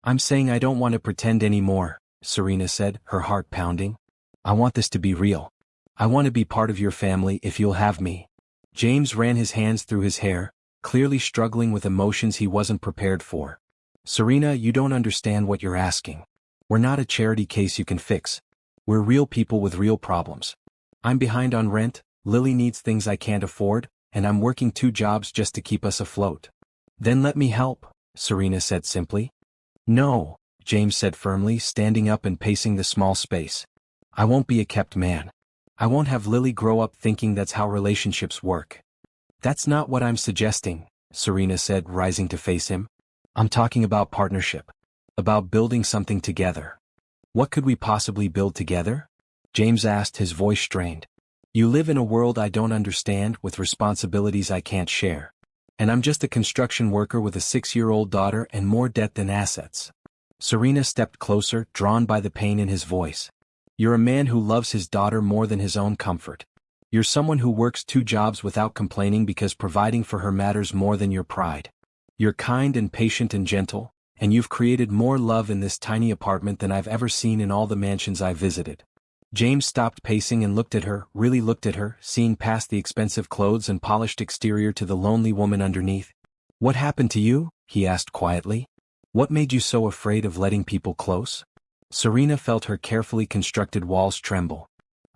"I'm saying I don't want to pretend anymore," Serena said, her heart pounding. "I want this to be real. I want to be part of your family if you'll have me." James ran his hands through his hair, clearly struggling with emotions he wasn't prepared for. "Serena, you don't understand what you're asking. We're not a charity case you can fix. We're real people with real problems. I'm behind on rent, Lily needs things I can't afford, and I'm working 2 jobs just to keep us afloat." "Then let me help," Serena said simply. "No," James said firmly, standing up and pacing the small space. "I won't be a kept man. I won't have Lily grow up thinking that's how relationships work." "That's not what I'm suggesting," Serena said, rising to face him. "I'm talking about partnership. About building something together." "What could we possibly build together?" James asked, his voice strained. "You live in a world I don't understand, with responsibilities I can't share. And I'm just a construction worker with a 6-year-old daughter and more debt than assets." Serena stepped closer, drawn by the pain in his voice. "You're a man who loves his daughter more than his own comfort. You're someone who works 2 jobs without complaining because providing for her matters more than your pride. You're kind and patient and gentle, and you've created more love in this tiny apartment than I've ever seen in all the mansions I've visited." James stopped pacing and looked at her, really looked at her, seeing past the expensive clothes and polished exterior to the lonely woman underneath. "What happened to you?" he asked quietly. "What made you so afraid of letting people close?" Serena felt her carefully constructed walls tremble.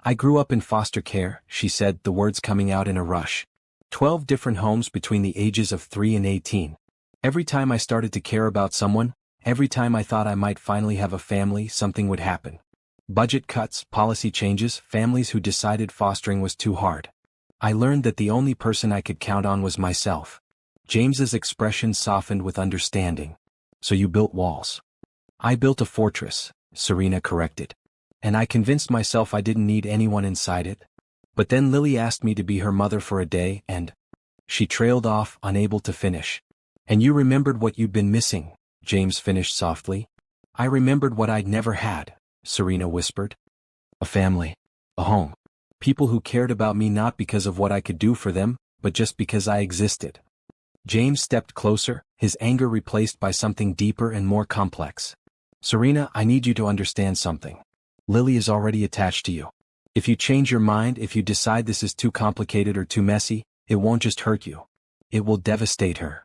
"I grew up in foster care," she said, the words coming out in a rush. 12 different homes between the ages of 3 and 18. Every time I started to care about someone, every time I thought I might finally have a family, something would happen. Budget cuts, policy changes, families who decided fostering was too hard. I learned that the only person I could count on was myself. James's expression softened with understanding. So you built walls. I built a fortress, Serena corrected. And I convinced myself I didn't need anyone inside it. But then Lily asked me to be her mother for a day and… She trailed off, unable to finish. And you remembered what you'd been missing, James finished softly. I remembered what I'd never had, Serena whispered. A family. A home. People who cared about me not because of what I could do for them, but just because I existed. James stepped closer, his anger replaced by something deeper and more complex. Serena, I need you to understand something. Lily is already attached to you. If you change your mind, if you decide this is too complicated or too messy, it won't just hurt you. It will devastate her.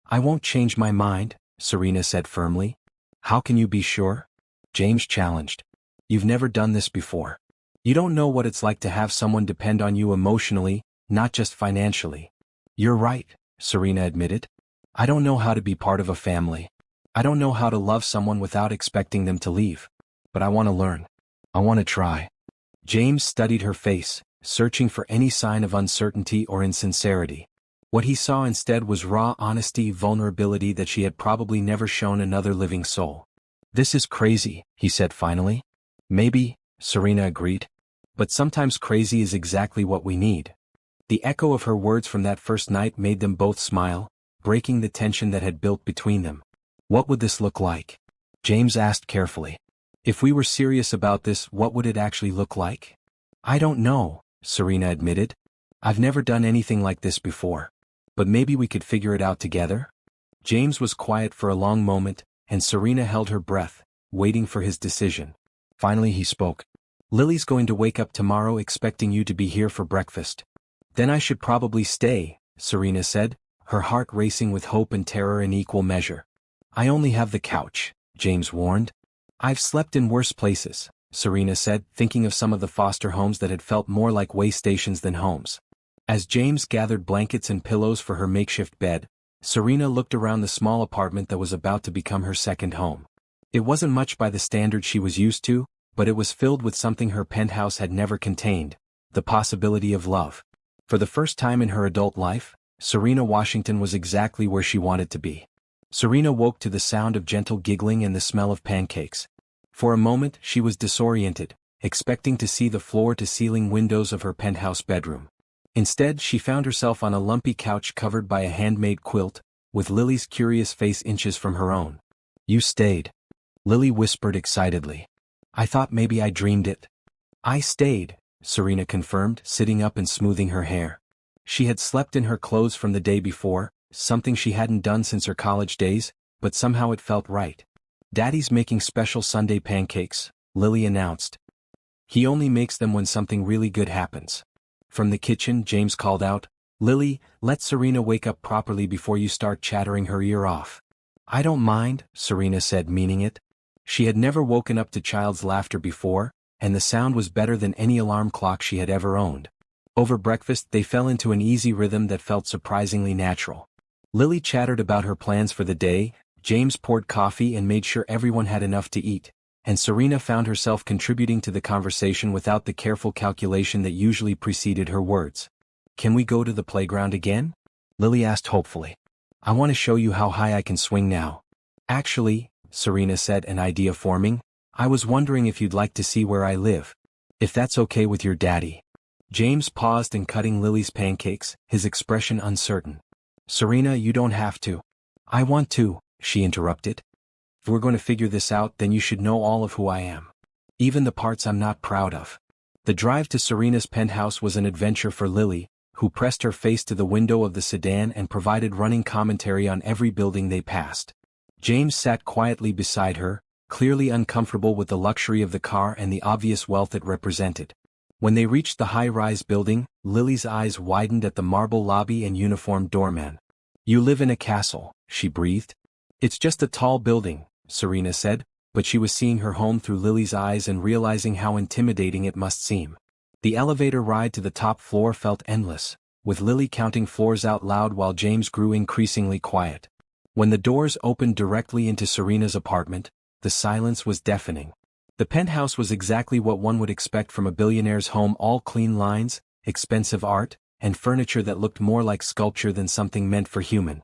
I won't change my mind, Serena said firmly. How can you be sure? James challenged. You've never done this before. You don't know what it's like to have someone depend on you emotionally, not just financially. You're right, Serena admitted. I don't know how to be part of a family. I don't know how to love someone without expecting them to leave. But I want to learn. I want to try. James studied her face, searching for any sign of uncertainty or insincerity. What he saw instead was raw honesty, vulnerability that she had probably never shown another living soul. This is crazy, he said finally. Maybe, Serena agreed. But sometimes crazy is exactly what we need. The echo of her words from that first night made them both smile, breaking the tension that had built between them. What would this look like? James asked carefully. If we were serious about this, what would it actually look like? I don't know, Serena admitted. I've never done anything like this before. But maybe we could figure it out together? James was quiet for a long moment, and Serena held her breath, waiting for his decision. Finally he spoke. Lily's going to wake up tomorrow expecting you to be here for breakfast. Then I should probably stay, Serena said, her heart racing with hope and terror in equal measure. I only have the couch, James warned. I've slept in worse places, Serena said, thinking of some of the foster homes that had felt more like way stations than homes. As James gathered blankets and pillows for her makeshift bed, Serena looked around the small apartment that was about to become her second home. It wasn't much by the standard she was used to, but it was filled with something her penthouse had never contained, the possibility of love. For the first time in her adult life, Serena Washington was exactly where she wanted to be. Serena woke to the sound of gentle giggling and the smell of pancakes. For a moment she was disoriented, expecting to see the floor-to-ceiling windows of her penthouse bedroom. Instead she found herself on a lumpy couch covered by a handmade quilt, with Lily's curious face inches from her own. You stayed. Lily whispered excitedly. I thought maybe I dreamed it. I stayed, Serena confirmed, sitting up and smoothing her hair. She had slept in her clothes from the day before, something she hadn't done since her college days, but somehow it felt right. Daddy's making special Sunday pancakes, Lily announced. He only makes them when something really good happens. From the kitchen, James called out, Lily, let Serena wake up properly before you start chattering her ear off. I don't mind, Serena said, meaning it. She had never woken up to child's laughter before, and the sound was better than any alarm clock she had ever owned. Over breakfast they fell into an easy rhythm that felt surprisingly natural. Lily chattered about her plans for the day, James poured coffee and made sure everyone had enough to eat, and Serena found herself contributing to the conversation without the careful calculation that usually preceded her words. Can we go to the playground again? Lily asked hopefully. I want to show you how high I can swing now. Actually, Serena said, an idea forming, I was wondering if you'd like to see where I live. If that's okay with your daddy. James paused in cutting Lily's pancakes, his expression uncertain. Serena, you don't have to. I want to, she interrupted. If we're going to figure this out, then you should know all of who I am. Even the parts I'm not proud of. The drive to Serena's penthouse was an adventure for Lily, who pressed her face to the window of the sedan and provided running commentary on every building they passed. James sat quietly beside her, clearly uncomfortable with the luxury of the car and the obvious wealth it represented. When they reached the high-rise building, Lily's eyes widened at the marble lobby and uniformed doorman. You live in a castle, she breathed. It's just a tall building, Serena said, but she was seeing her home through Lily's eyes and realizing how intimidating it must seem. The elevator ride to the top floor felt endless, with Lily counting floors out loud while James grew increasingly quiet. When the doors opened directly into Serena's apartment, the silence was deafening. The penthouse was exactly what one would expect from a billionaire's home, all clean lines, expensive art, and furniture that looked more like sculpture than something meant for human.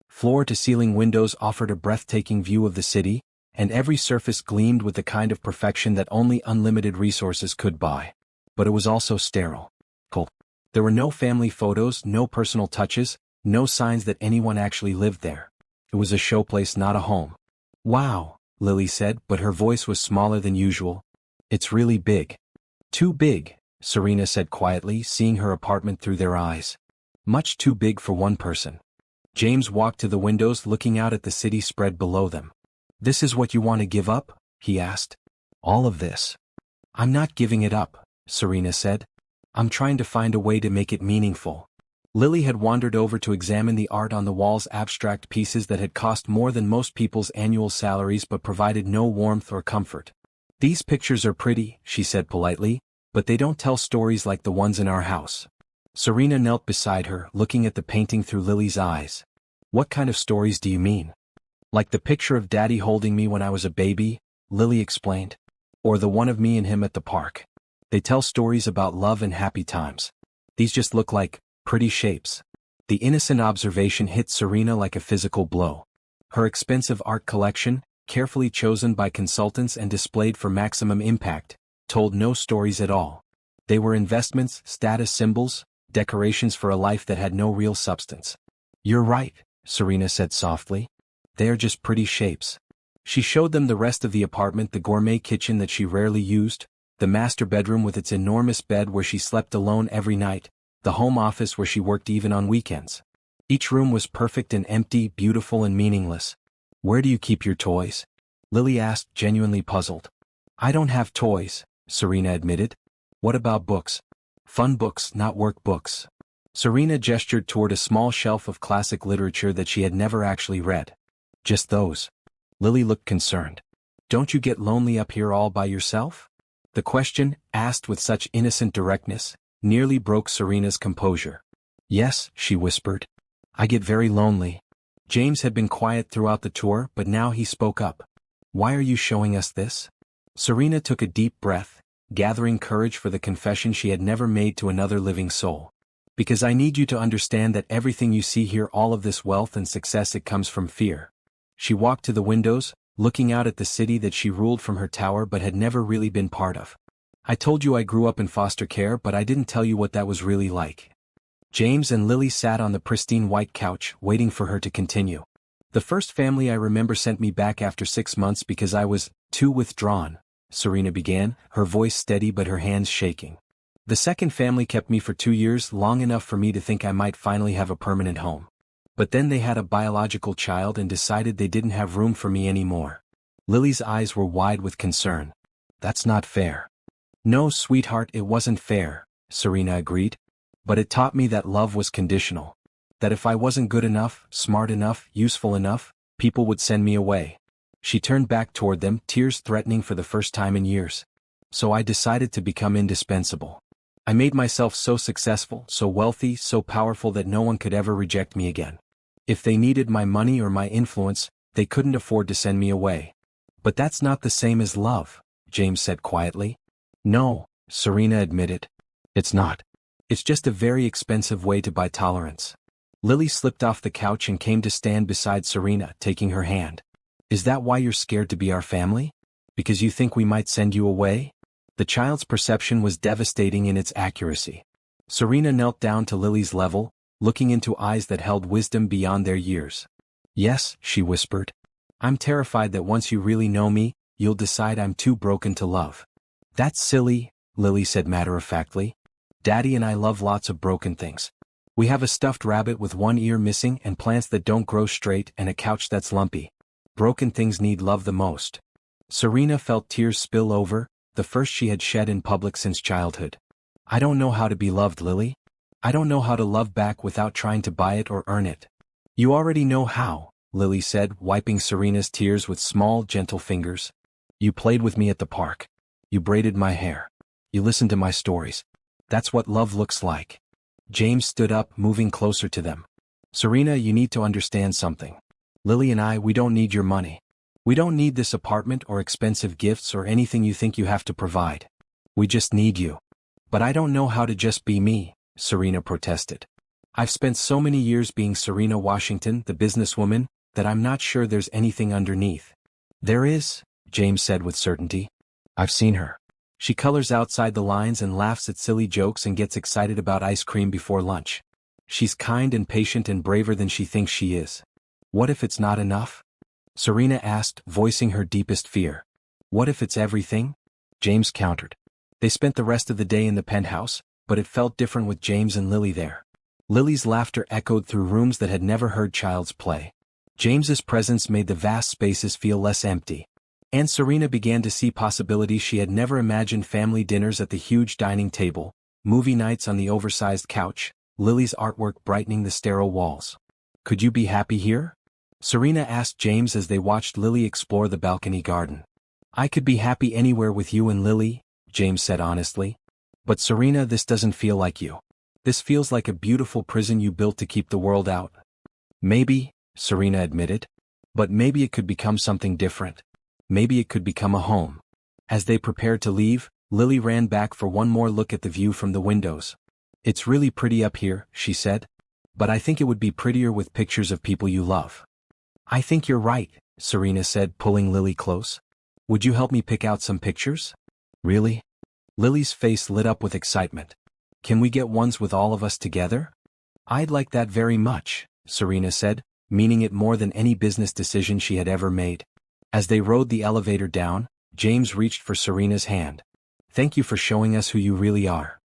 Floor-to-ceiling windows offered a breathtaking view of the city, and every surface gleamed with the kind of perfection that only unlimited resources could buy. But it was also sterile. There were no family photos, no personal touches, no signs that anyone actually lived there. It was a showplace, not a home. "Wow," Lily said, but her voice was smaller than usual. "It's really big." "Too big," Serena said quietly, seeing her apartment through their eyes. "Much too big for one person." James walked to the windows, looking out at the city spread below them. "This is what you want to give up?" he asked. "All of this?" "I'm not giving it up," Serena said. "I'm trying to find a way to make it meaningful." Lily had wandered over to examine the art on the walls, abstract pieces that had cost more than most people's annual salaries but provided no warmth or comfort. "These pictures are pretty," she said politely, "but they don't tell stories like the ones in our house." Serena knelt beside her, looking at the painting through Lily's eyes. "What kind of stories do you mean?" "Like the picture of Daddy holding me when I was a baby," Lily explained. "Or the one of me and him at the park. They tell stories about love and happy times. These just look like pretty shapes." The innocent observation hit Serena like a physical blow. Her expensive art collection, carefully chosen by consultants and displayed for maximum impact, told no stories at all. They were investments, status symbols, decorations for a life that had no real substance. "You're right," Serena said softly. "They are just pretty shapes." She showed them the rest of the apartment, the gourmet kitchen that she rarely used, the master bedroom with its enormous bed where she slept alone every night, the home office where she worked even on weekends. Each room was perfect and empty, beautiful and meaningless. "Where do you keep your toys?" Lily asked, genuinely puzzled. "I don't have toys," Serena admitted. "What about books?" "Fun books, not work books." Serena gestured toward a small shelf of classic literature that she had never actually read. "Just those?" Lily looked concerned. "Don't you get lonely up here all by yourself?" The question, asked with such innocent directness, nearly broke Serena's composure. "Yes," she whispered. "I get very lonely." James had been quiet throughout the tour, but now he spoke up. "Why are you showing us this?" Serena took a deep breath, gathering courage for the confession she had never made to another living soul. "Because I need you to understand that everything you see here, all of this wealth and success, it comes from fear." She walked to the windows, looking out at the city that she ruled from her tower but had never really been part of. "I told you I grew up in foster care, but I didn't tell you what that was really like." James and Lily sat on the pristine white couch, waiting for her to continue. "The first family I remember sent me back after 6 months because I was too withdrawn," Serena began, her voice steady but her hands shaking. "The second family kept me for 2 years, long enough for me to think I might finally have a permanent home. But then they had a biological child and decided they didn't have room for me anymore." Lily's eyes were wide with concern. "That's not fair." "No, sweetheart, it wasn't fair," Serena agreed. "But it taught me that love was conditional. That if I wasn't good enough, smart enough, useful enough, people would send me away." She turned back toward them, tears threatening for the first time in years. "So I decided to become indispensable. I made myself so successful, so wealthy, so powerful that no one could ever reject me again. If they needed my money or my influence, they couldn't afford to send me away." "But that's not the same as love," James said quietly. "No," Serena admitted. "It's not. It's just a very expensive way to buy tolerance." Lily slipped off the couch and came to stand beside Serena, taking her hand. "Is that why you're scared to be our family? Because you think we might send you away?" The child's perception was devastating in its accuracy. Serena knelt down to Lily's level, looking into eyes that held wisdom beyond their years. "Yes," she whispered. "I'm terrified that once you really know me, you'll decide I'm too broken to love." "That's silly," Lily said matter-of-factly. "Daddy and I love lots of broken things. We have a stuffed rabbit with one ear missing and plants that don't grow straight and a couch that's lumpy. Broken things need love the most." Serena felt tears spill over, the first she had shed in public since childhood. "I don't know how to be loved, Lily. I don't know how to love back without trying to buy it or earn it." "You already know how," Lily said, wiping Serena's tears with small, gentle fingers. "You played with me at the park. You braided my hair. You listened to my stories. That's what love looks like." James stood up, moving closer to them. "Serena, you need to understand something. Lily and I, we don't need your money. We don't need this apartment or expensive gifts or anything you think you have to provide. We just need you. But I don't know how to just be me, Serena protested. I've spent so many years being Serena Washington, the businesswoman, that I'm not sure there's anything underneath. There is, James said with certainty. I've seen her. She colors outside the lines and laughs at silly jokes and gets excited about ice cream before lunch. She's kind and patient and braver than she thinks she is. What if it's not enough? Serena asked, voicing her deepest fear. What if it's everything? James countered. They spent the rest of the day in the penthouse, but it felt different with James and Lily there. Lily's laughter echoed through rooms that had never heard child's play. James's presence made the vast spaces feel less empty. And Serena began to see possibilities she had never imagined: family dinners at the huge dining table, movie nights on the oversized couch, Lily's artwork brightening the sterile walls. Could you be happy here? Serena asked James as they watched Lily explore the balcony garden. I could be happy anywhere with you and Lily, James said honestly. But Serena, this doesn't feel like you. This feels like a beautiful prison you built to keep the world out. Maybe, Serena admitted. But maybe it could become something different. Maybe it could become a home. As they prepared to leave, Lily ran back for one more look at the view from the windows. It's really pretty up here, she said. But I think it would be prettier with pictures of people you love. I think you're right, Serena said, pulling Lily close. Would you help me pick out some pictures? Really? Lily's face lit up with excitement. Can we get ones with all of us together? I'd like that very much, Serena said, meaning it more than any business decision she had ever made. As they rode the elevator down, James reached for Serena's hand. Thank you for showing us who you really are.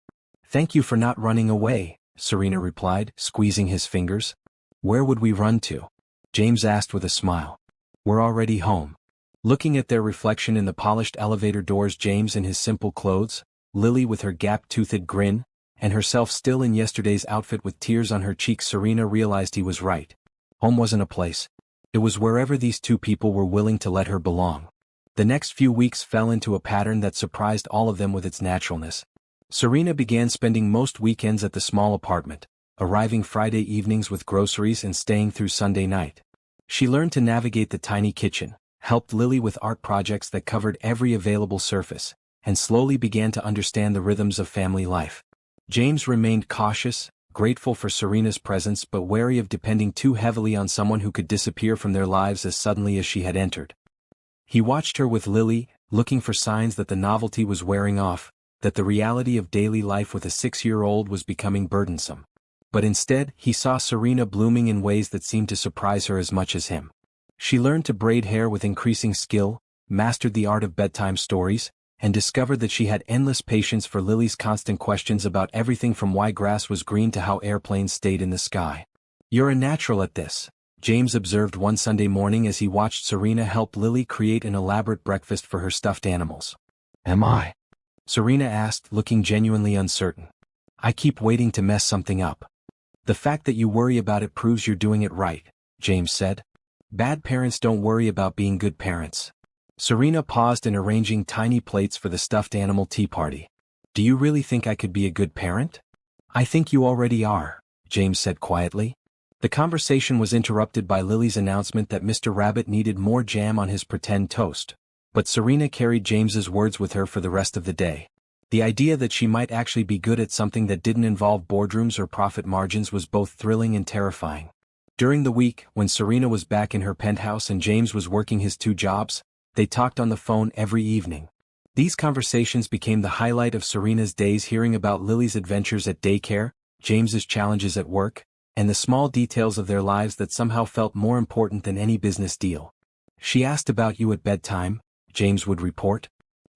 Thank you for not running away, Serena replied, squeezing his fingers. Where would we run to? James asked with a smile. We're already home. Looking at their reflection in the polished elevator doors, James in his simple clothes, Lily with her gap-toothed grin, and herself still in yesterday's outfit with tears on her cheeks, Serena realized he was right. Home wasn't a place. It was wherever these two people were willing to let her belong. The next few weeks fell into a pattern that surprised all of them with its naturalness. Serena began spending most weekends at the small apartment, arriving Friday evenings with groceries and staying through Sunday night. She learned to navigate the tiny kitchen, helped Lily with art projects that covered every available surface, and slowly began to understand the rhythms of family life. James remained cautious, grateful for Serena's presence but wary of depending too heavily on someone who could disappear from their lives as suddenly as she had entered. He watched her with Lily, looking for signs that the novelty was wearing off, that the reality of daily life with a 6-year-old was becoming burdensome. But instead, he saw Serena blooming in ways that seemed to surprise her as much as him. She learned to braid hair with increasing skill, mastered the art of bedtime stories, and discovered that she had endless patience for Lily's constant questions about everything from why grass was green to how airplanes stayed in the sky. You're a natural at this, James observed one Sunday morning as he watched Serena help Lily create an elaborate breakfast for her stuffed animals. Am I? Serena asked, looking genuinely uncertain. I keep waiting to mess something up. The fact that you worry about it proves you're doing it right, James said. Bad parents don't worry about being good parents. Serena paused in arranging tiny plates for the stuffed animal tea party. Do you really think I could be a good parent? I think you already are, James said quietly. The conversation was interrupted by Lily's announcement that Mr. Rabbit needed more jam on his pretend toast. But Serena carried James's words with her for the rest of the day. The idea that she might actually be good at something that didn't involve boardrooms or profit margins was both thrilling and terrifying. During the week, when Serena was back in her penthouse and James was working his 2 jobs, they talked on the phone every evening. These conversations became the highlight of Serena's days, hearing about Lily's adventures at daycare, James's challenges at work, and the small details of their lives that somehow felt more important than any business deal. She asked about you at bedtime, James would report.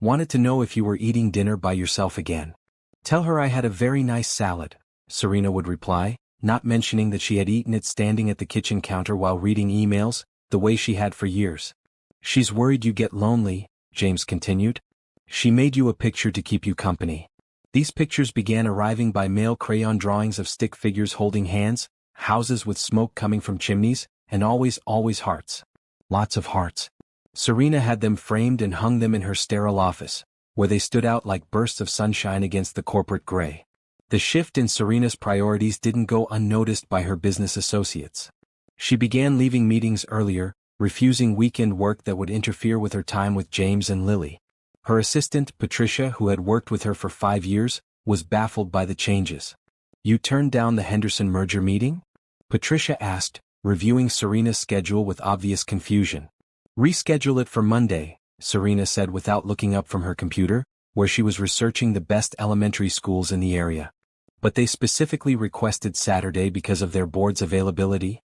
Wanted to know if you were eating dinner by yourself again. Tell her I had a very nice salad, Serena would reply, not mentioning that she had eaten it standing at the kitchen counter while reading emails, the way she had for years. She's worried you get lonely, James continued. She made you a picture to keep you company. These pictures began arriving by mail: crayon drawings of stick figures holding hands, houses with smoke coming from chimneys, and always hearts. Lots of hearts. Serena had them framed and hung them in her sterile office, where they stood out like bursts of sunshine against the corporate gray. The shift in Serena's priorities didn't go unnoticed by her business associates. She began leaving meetings earlier, refusing weekend work that would interfere with her time with James and Lily. Her assistant, Patricia, who had worked with her for 5 years, was baffled by the changes. "You turned down the Henderson merger meeting?" Patricia asked, reviewing Serena's schedule with obvious confusion. "Reschedule it for Monday," Serena said without looking up from her computer, where she was researching the best elementary schools in the area. "But they specifically requested Saturday because of their board's availability."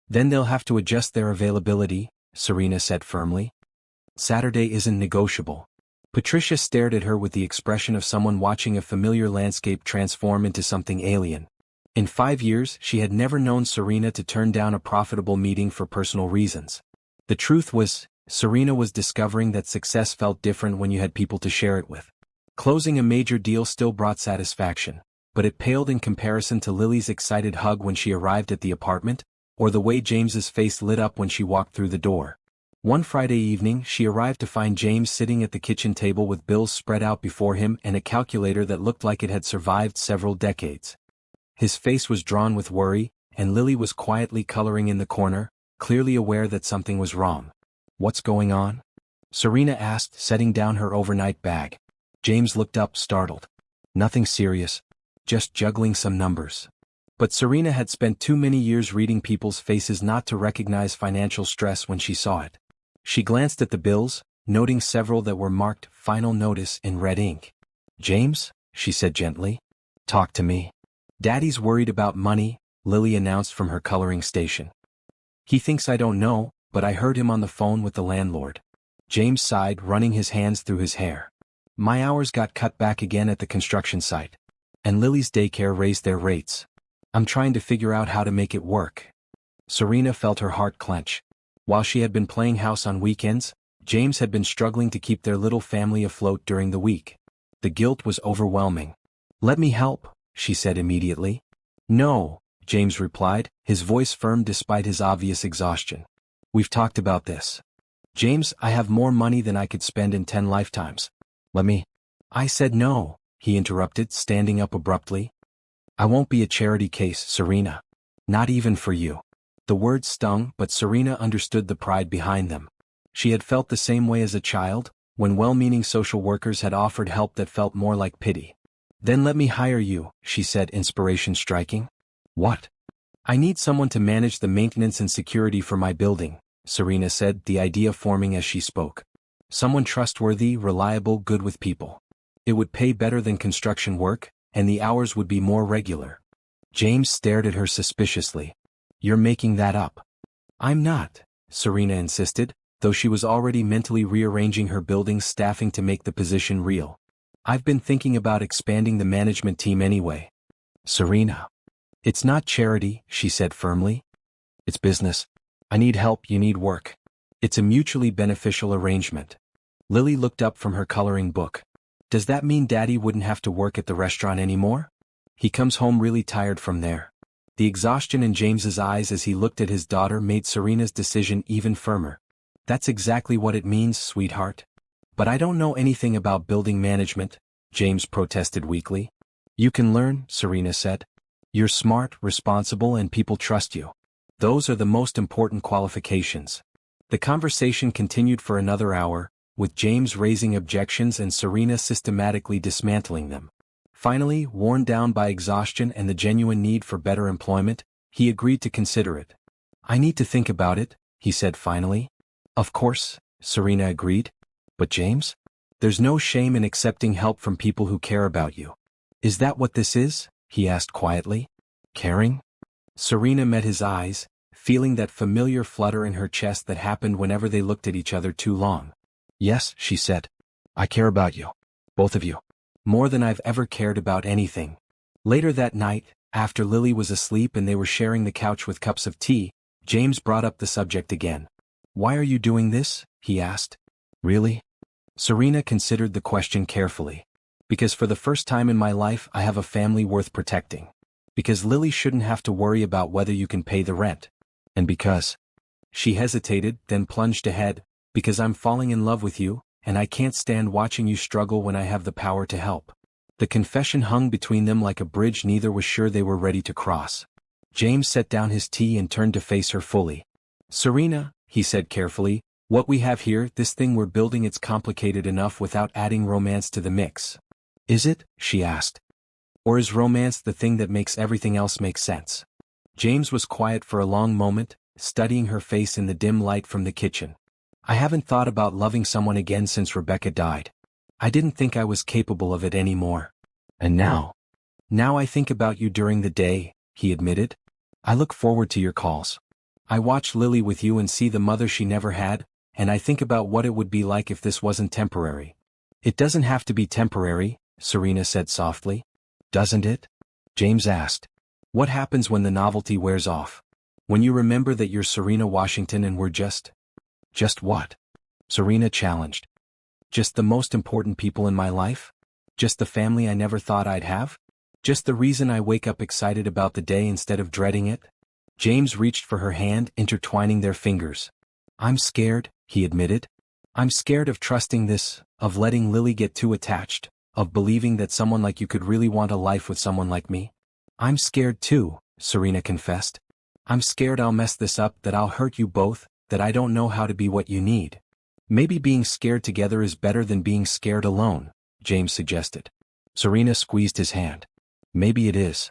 "Then they'll have to adjust their availability," Serena said firmly. "Saturday isn't negotiable." Patricia stared at her with the expression of someone watching a familiar landscape transform into something alien. In 5 years, she had never known Serena to turn down a profitable meeting for personal reasons. The truth was, Serena was discovering that success felt different when you had people to share it with. Closing a major deal still brought satisfaction, but it paled in comparison to Lily's excited hug when she arrived at the apartment, or the way James's face lit up when she walked through the door. One Friday evening, she arrived to find James sitting at the kitchen table with bills spread out before him and a calculator that looked like it had survived several decades. His face was drawn with worry, and Lily was quietly coloring in the corner, clearly aware that something was wrong. "What's going on?" Serena asked, setting down her overnight bag. James looked up, startled. "Nothing serious. Just juggling some numbers." But Serena had spent too many years reading people's faces not to recognize financial stress when she saw it. She glanced at the bills, noting several that were marked "Final Notice" in red ink. "James," she said gently, "talk to me." "Daddy's worried about money," Lily announced from her coloring station. "He thinks I don't know, but I heard him on the phone with the landlord." James sighed, running his hands through his hair. "My hours got cut back again at the construction site. And Lily's daycare raised their rates. I'm trying to figure out how to make it work." Serena felt her heart clench. While she had been playing house on weekends, James had been struggling to keep their little family afloat during the week. The guilt was overwhelming. "Let me help," she said immediately. "No," James replied, his voice firm despite his obvious exhaustion. "We've talked about this. James, I have more money than I could spend in 10 lifetimes. Let me—" "I said no," he interrupted, standing up abruptly. "I won't be a charity case, Serena. Not even for you." The words stung, but Serena understood the pride behind them. She had felt the same way as a child, when well-meaning social workers had offered help that felt more like pity. "Then let me hire you," she said, inspiration striking. "What?" "I need someone to manage the maintenance and security for my building," Serena said, the idea forming as she spoke. "Someone trustworthy, reliable, good with people. It would pay better than construction work, and the hours would be more regular." James stared at her suspiciously. "You're making that up." "I'm not," Serena insisted, though she was already mentally rearranging her building's staffing to make the position real. "I've been thinking about expanding the management team anyway." "Serena. It's not charity," she said firmly. "It's business. I need help, you need work. It's a mutually beneficial arrangement." Lily looked up from her coloring book. "Does that mean Daddy wouldn't have to work at the restaurant anymore? He comes home really tired from there." The exhaustion in James's eyes as he looked at his daughter made Serena's decision even firmer. "That's exactly what it means, sweetheart." "But I don't know anything about building management," James protested weakly. "You can learn," Serena said. "You're smart, responsible, and people trust you. Those are the most important qualifications." The conversation continued for another hour, with James raising objections and Serena systematically dismantling them. Finally, worn down by exhaustion and the genuine need for better employment, he agreed to consider it. "I need to think about it," he said finally. "Of course," Serena agreed. "But James? There's no shame in accepting help from people who care about you." "Is that what this is?" he asked quietly. "Caring?" Serena met his eyes, feeling that familiar flutter in her chest that happened whenever they looked at each other too long. "Yes," she said. "I care about you. Both of you. More than I've ever cared about anything." Later that night, after Lily was asleep and they were sharing the couch with cups of tea, James brought up the subject again. "Why are you doing this?" he asked. "Really?" Serena considered the question carefully. "Because for the first time in my life I have a family worth protecting. Because Lily shouldn't have to worry about whether you can pay the rent. And because—" She hesitated, then plunged ahead, "because I'm falling in love with you, and I can't stand watching you struggle when I have the power to help." The confession hung between them like a bridge neither was sure they were ready to cross. James set down his tea and turned to face her fully. "Serena," he said carefully, what we have here, this thing we're building, it's complicated enough without adding romance to the mix. Is it? She asked. Or is romance the thing that makes everything else make sense? James was quiet for a long moment, studying her face in the dim light from the kitchen. I haven't thought about loving someone again since Rebecca died. I didn't think I was capable of it anymore. And now? Now I think about you during the day, he admitted. I look forward to your calls. I watch Lily with you and see the mother she never had, and I think about what it would be like if this wasn't temporary. It doesn't have to be temporary, Serena said softly. Doesn't it? James asked. What happens when the novelty wears off? When you remember that you're Serena Washington and we're just what? Serena challenged. Just the most important people in my life? Just the family I never thought I'd have? Just the reason I wake up excited about the day instead of dreading it? James reached for her hand, intertwining their fingers. I'm scared, he admitted. I'm scared of trusting this, of letting Lily get too attached, of believing that someone like you could really want a life with someone like me. I'm scared too, Serena confessed. I'm scared I'll mess this up, that I'll hurt you both, that I don't know how to be what you need. Maybe being scared together is better than being scared alone, James suggested. Serena squeezed his hand. Maybe it is.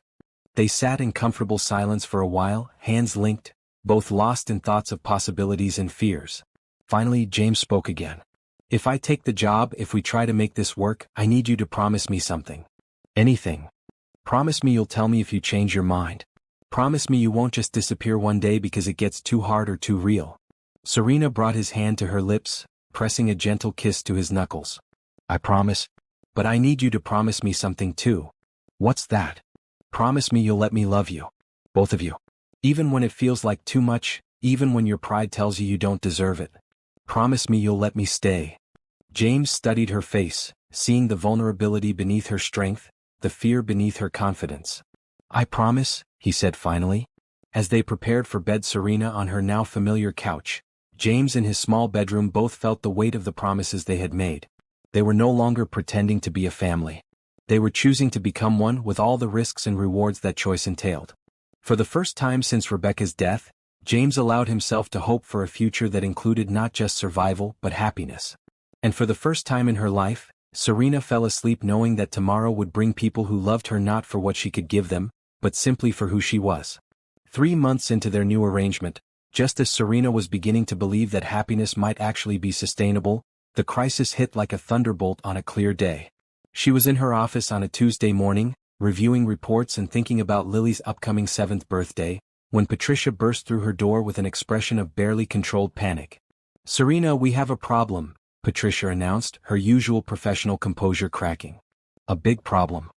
They sat in comfortable silence for a while, hands linked, both lost in thoughts of possibilities and fears. Finally, James spoke again. If I take the job, if we try to make this work, I need you to promise me something. Anything. Promise me you'll tell me if you change your mind. Promise me you won't just disappear one day because it gets too hard or too real. Serena brought his hand to her lips, pressing a gentle kiss to his knuckles. I promise. But I need you to promise me something too. What's that? Promise me you'll let me love you. Both of you. Even when it feels like too much, even when your pride tells you you don't deserve it. Promise me you'll let me stay. James studied her face, seeing the vulnerability beneath her strength, the fear beneath her confidence. I promise, he said finally. As they prepared for bed, Serena on her now familiar couch, James in his small bedroom, both felt the weight of the promises they had made. They were no longer pretending to be a family. They were choosing to become one, with all the risks and rewards that choice entailed. For the first time since Rebecca's death, James allowed himself to hope for a future that included not just survival but happiness. And for the first time in her life, Serena fell asleep knowing that tomorrow would bring people who loved her not for what she could give them, but simply for who she was. 3 months into their new arrangement, just as Serena was beginning to believe that happiness might actually be sustainable, the crisis hit like a thunderbolt on a clear day. She was in her office on a Tuesday morning, reviewing reports and thinking about Lily's upcoming 7th birthday, when Patricia burst through her door with an expression of barely controlled panic. Serena, we have a problem, Patricia announced, her usual professional composure cracking. A big problem.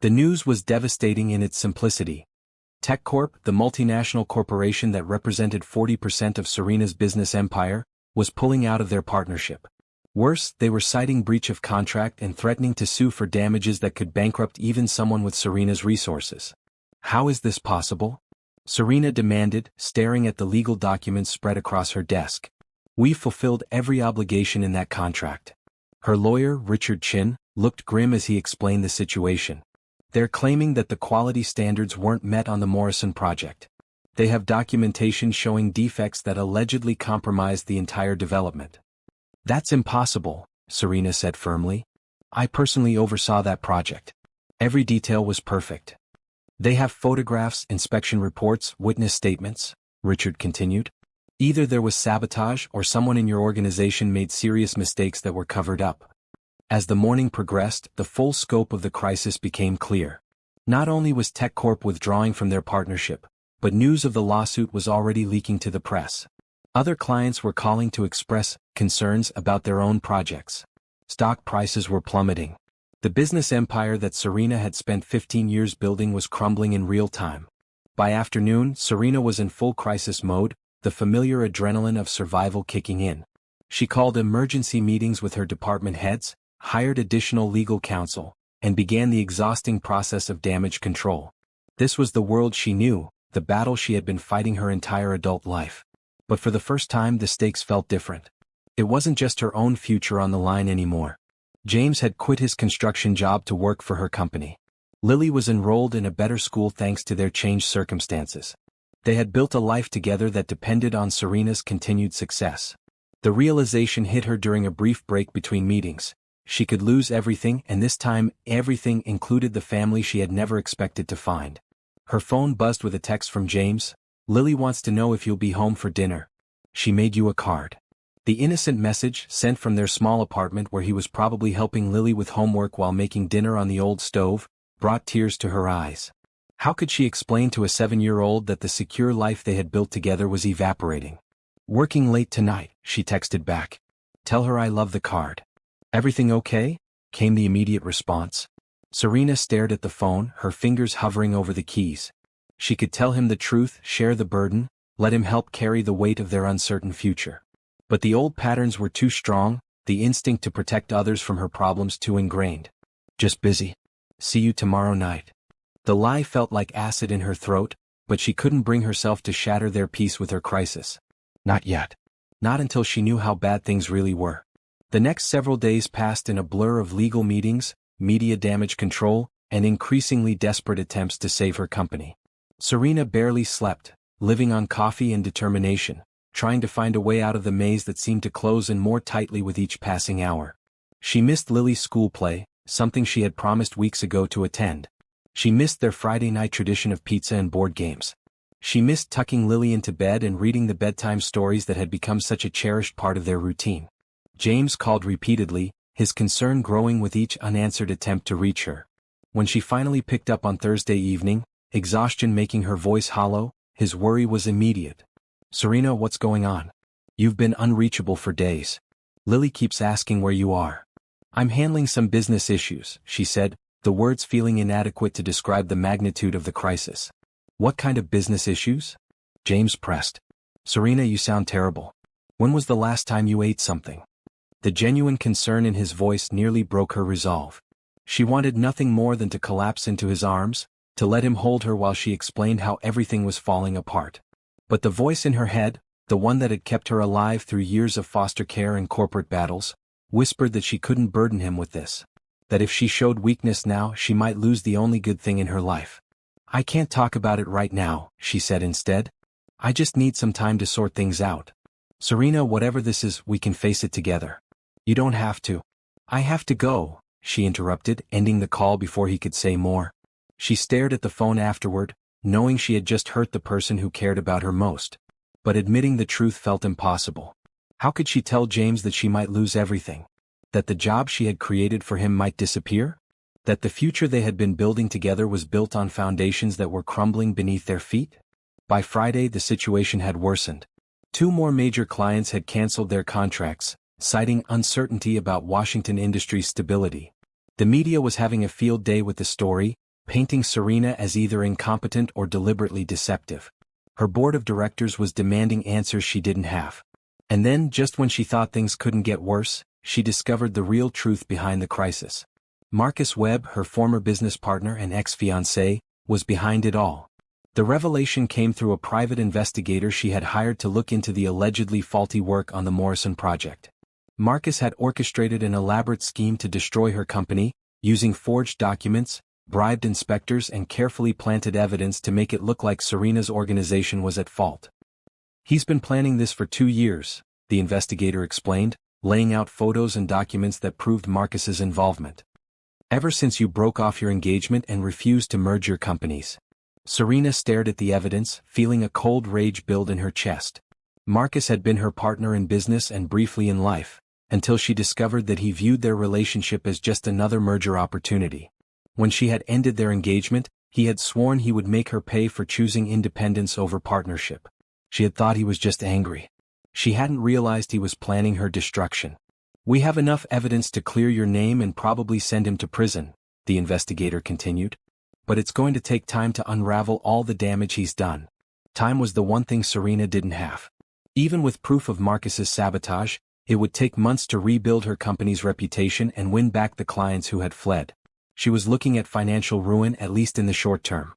The news was devastating in its simplicity. TechCorp, the multinational corporation that represented 40% of Serena's business empire, was pulling out of their partnership. Worse, they were citing breach of contract and threatening to sue for damages that could bankrupt even someone with Serena's resources. How is this possible? Serena demanded, staring at the legal documents spread across her desk. We've fulfilled every obligation in that contract. Her lawyer, Richard Chin, looked grim as he explained the situation. They're claiming that the quality standards weren't met on the Morrison project. They have documentation showing defects that allegedly compromised the entire development. That's impossible, Serena said firmly. I personally oversaw that project. Every detail was perfect. They have photographs, inspection reports, witness statements, Richard continued. Either there was sabotage or someone in your organization made serious mistakes that were covered up. As the morning progressed, the full scope of the crisis became clear. Not only was TechCorp withdrawing from their partnership, but news of the lawsuit was already leaking to the press. Other clients were calling to express concerns about their own projects. Stock prices were plummeting. The business empire that Serena had spent 15 years building was crumbling in real time. By afternoon, Serena was in full crisis mode, the familiar adrenaline of survival kicking in. She called emergency meetings with her department heads, hired additional legal counsel, and began the exhausting process of damage control. This was the world she knew, the battle she had been fighting her entire adult life. But for the first time, the stakes felt different. It wasn't just her own future on the line anymore. James had quit his construction job to work for her company. Lily was enrolled in a better school thanks to their changed circumstances. They had built a life together that depended on Serena's continued success. The realization hit her during a brief break between meetings. She could lose everything, and this time, everything included the family she had never expected to find. Her phone buzzed with a text from James. "Lily wants to know if you'll be home for dinner. She made you a card." The innocent message, sent from their small apartment where he was probably helping Lily with homework while making dinner on the old stove, brought tears to her eyes. How could she explain to a 7-year-old that the secure life they had built together was evaporating? "Working late tonight," she texted back. "Tell her I love the card." "Everything okay?" came the immediate response. Serena stared at the phone, her fingers hovering over the keys. She could tell him the truth, share the burden, let him help carry the weight of their uncertain future. But the old patterns were too strong, the instinct to protect others from her problems too ingrained. "Just busy. See you tomorrow night." The lie felt like acid in her throat, but she couldn't bring herself to shatter their peace with her crisis. Not yet. Not until she knew how bad things really were. The next several days passed in a blur of legal meetings, media damage control, and increasingly desperate attempts to save her company. Serena barely slept, living on coffee and determination, trying to find a way out of the maze that seemed to close in more tightly with each passing hour. She missed Lily's school play, something she had promised weeks ago to attend. She missed their Friday night tradition of pizza and board games. She missed tucking Lily into bed and reading the bedtime stories that had become such a cherished part of their routine. James called repeatedly, his concern growing with each unanswered attempt to reach her. When she finally picked up on Thursday evening, exhaustion making her voice hollow, his worry was immediate. "Serena, what's going on? You've been unreachable for days. Lily keeps asking where you are." "I'm handling some business issues," she said, the words feeling inadequate to describe the magnitude of the crisis. "What kind of business issues?" James pressed. "Serena, you sound terrible. When was the last time you ate something?" The genuine concern in his voice nearly broke her resolve. She wanted nothing more than to collapse into his arms, to let him hold her while she explained how everything was falling apart. But the voice in her head, the one that had kept her alive through years of foster care and corporate battles, whispered that she couldn't burden him with this. That if she showed weakness now, she might lose the only good thing in her life. "I can't talk about it right now," she said instead. "I just need some time to sort things out. Serena, whatever this is, we can face it together. You don't have to." "I have to go," she interrupted, ending the call before he could say more. She stared at the phone afterward, knowing she had just hurt the person who cared about her most. But admitting the truth felt impossible. How could she tell James that she might lose everything? That the job she had created for him might disappear? That the future they had been building together was built on foundations that were crumbling beneath their feet? By Friday, the situation had worsened. 2 more major clients had canceled their contracts, citing uncertainty about Washington industry's stability. The media was having a field day with the story, painting Serena as either incompetent or deliberately deceptive. Her board of directors was demanding answers she didn't have. And then, just when she thought things couldn't get worse, she discovered the real truth behind the crisis. Marcus Webb, her former business partner and ex-fiancé, was behind it all. The revelation came through a private investigator she had hired to look into the allegedly faulty work on the Morrison project. Marcus had orchestrated an elaborate scheme to destroy her company, using forged documents, bribed inspectors and carefully planted evidence to make it look like Serena's organization was at fault. "He's been planning this for 2 years, the investigator explained, laying out photos and documents that proved Marcus's involvement. "Ever since you broke off your engagement and refused to merge your companies." Serena stared at the evidence, feeling a cold rage build in her chest. Marcus had been her partner in business and briefly in life, until she discovered that he viewed their relationship as just another merger opportunity. When she had ended their engagement, he had sworn he would make her pay for choosing independence over partnership. She had thought he was just angry. She hadn't realized he was planning her destruction. "We have enough evidence to clear your name and probably send him to prison," the investigator continued. "But it's going to take time to unravel all the damage he's done." Time was the one thing Serena didn't have. Even with proof of Marcus's sabotage, it would take months to rebuild her company's reputation and win back the clients who had fled. She was looking at financial ruin, at least in the short term.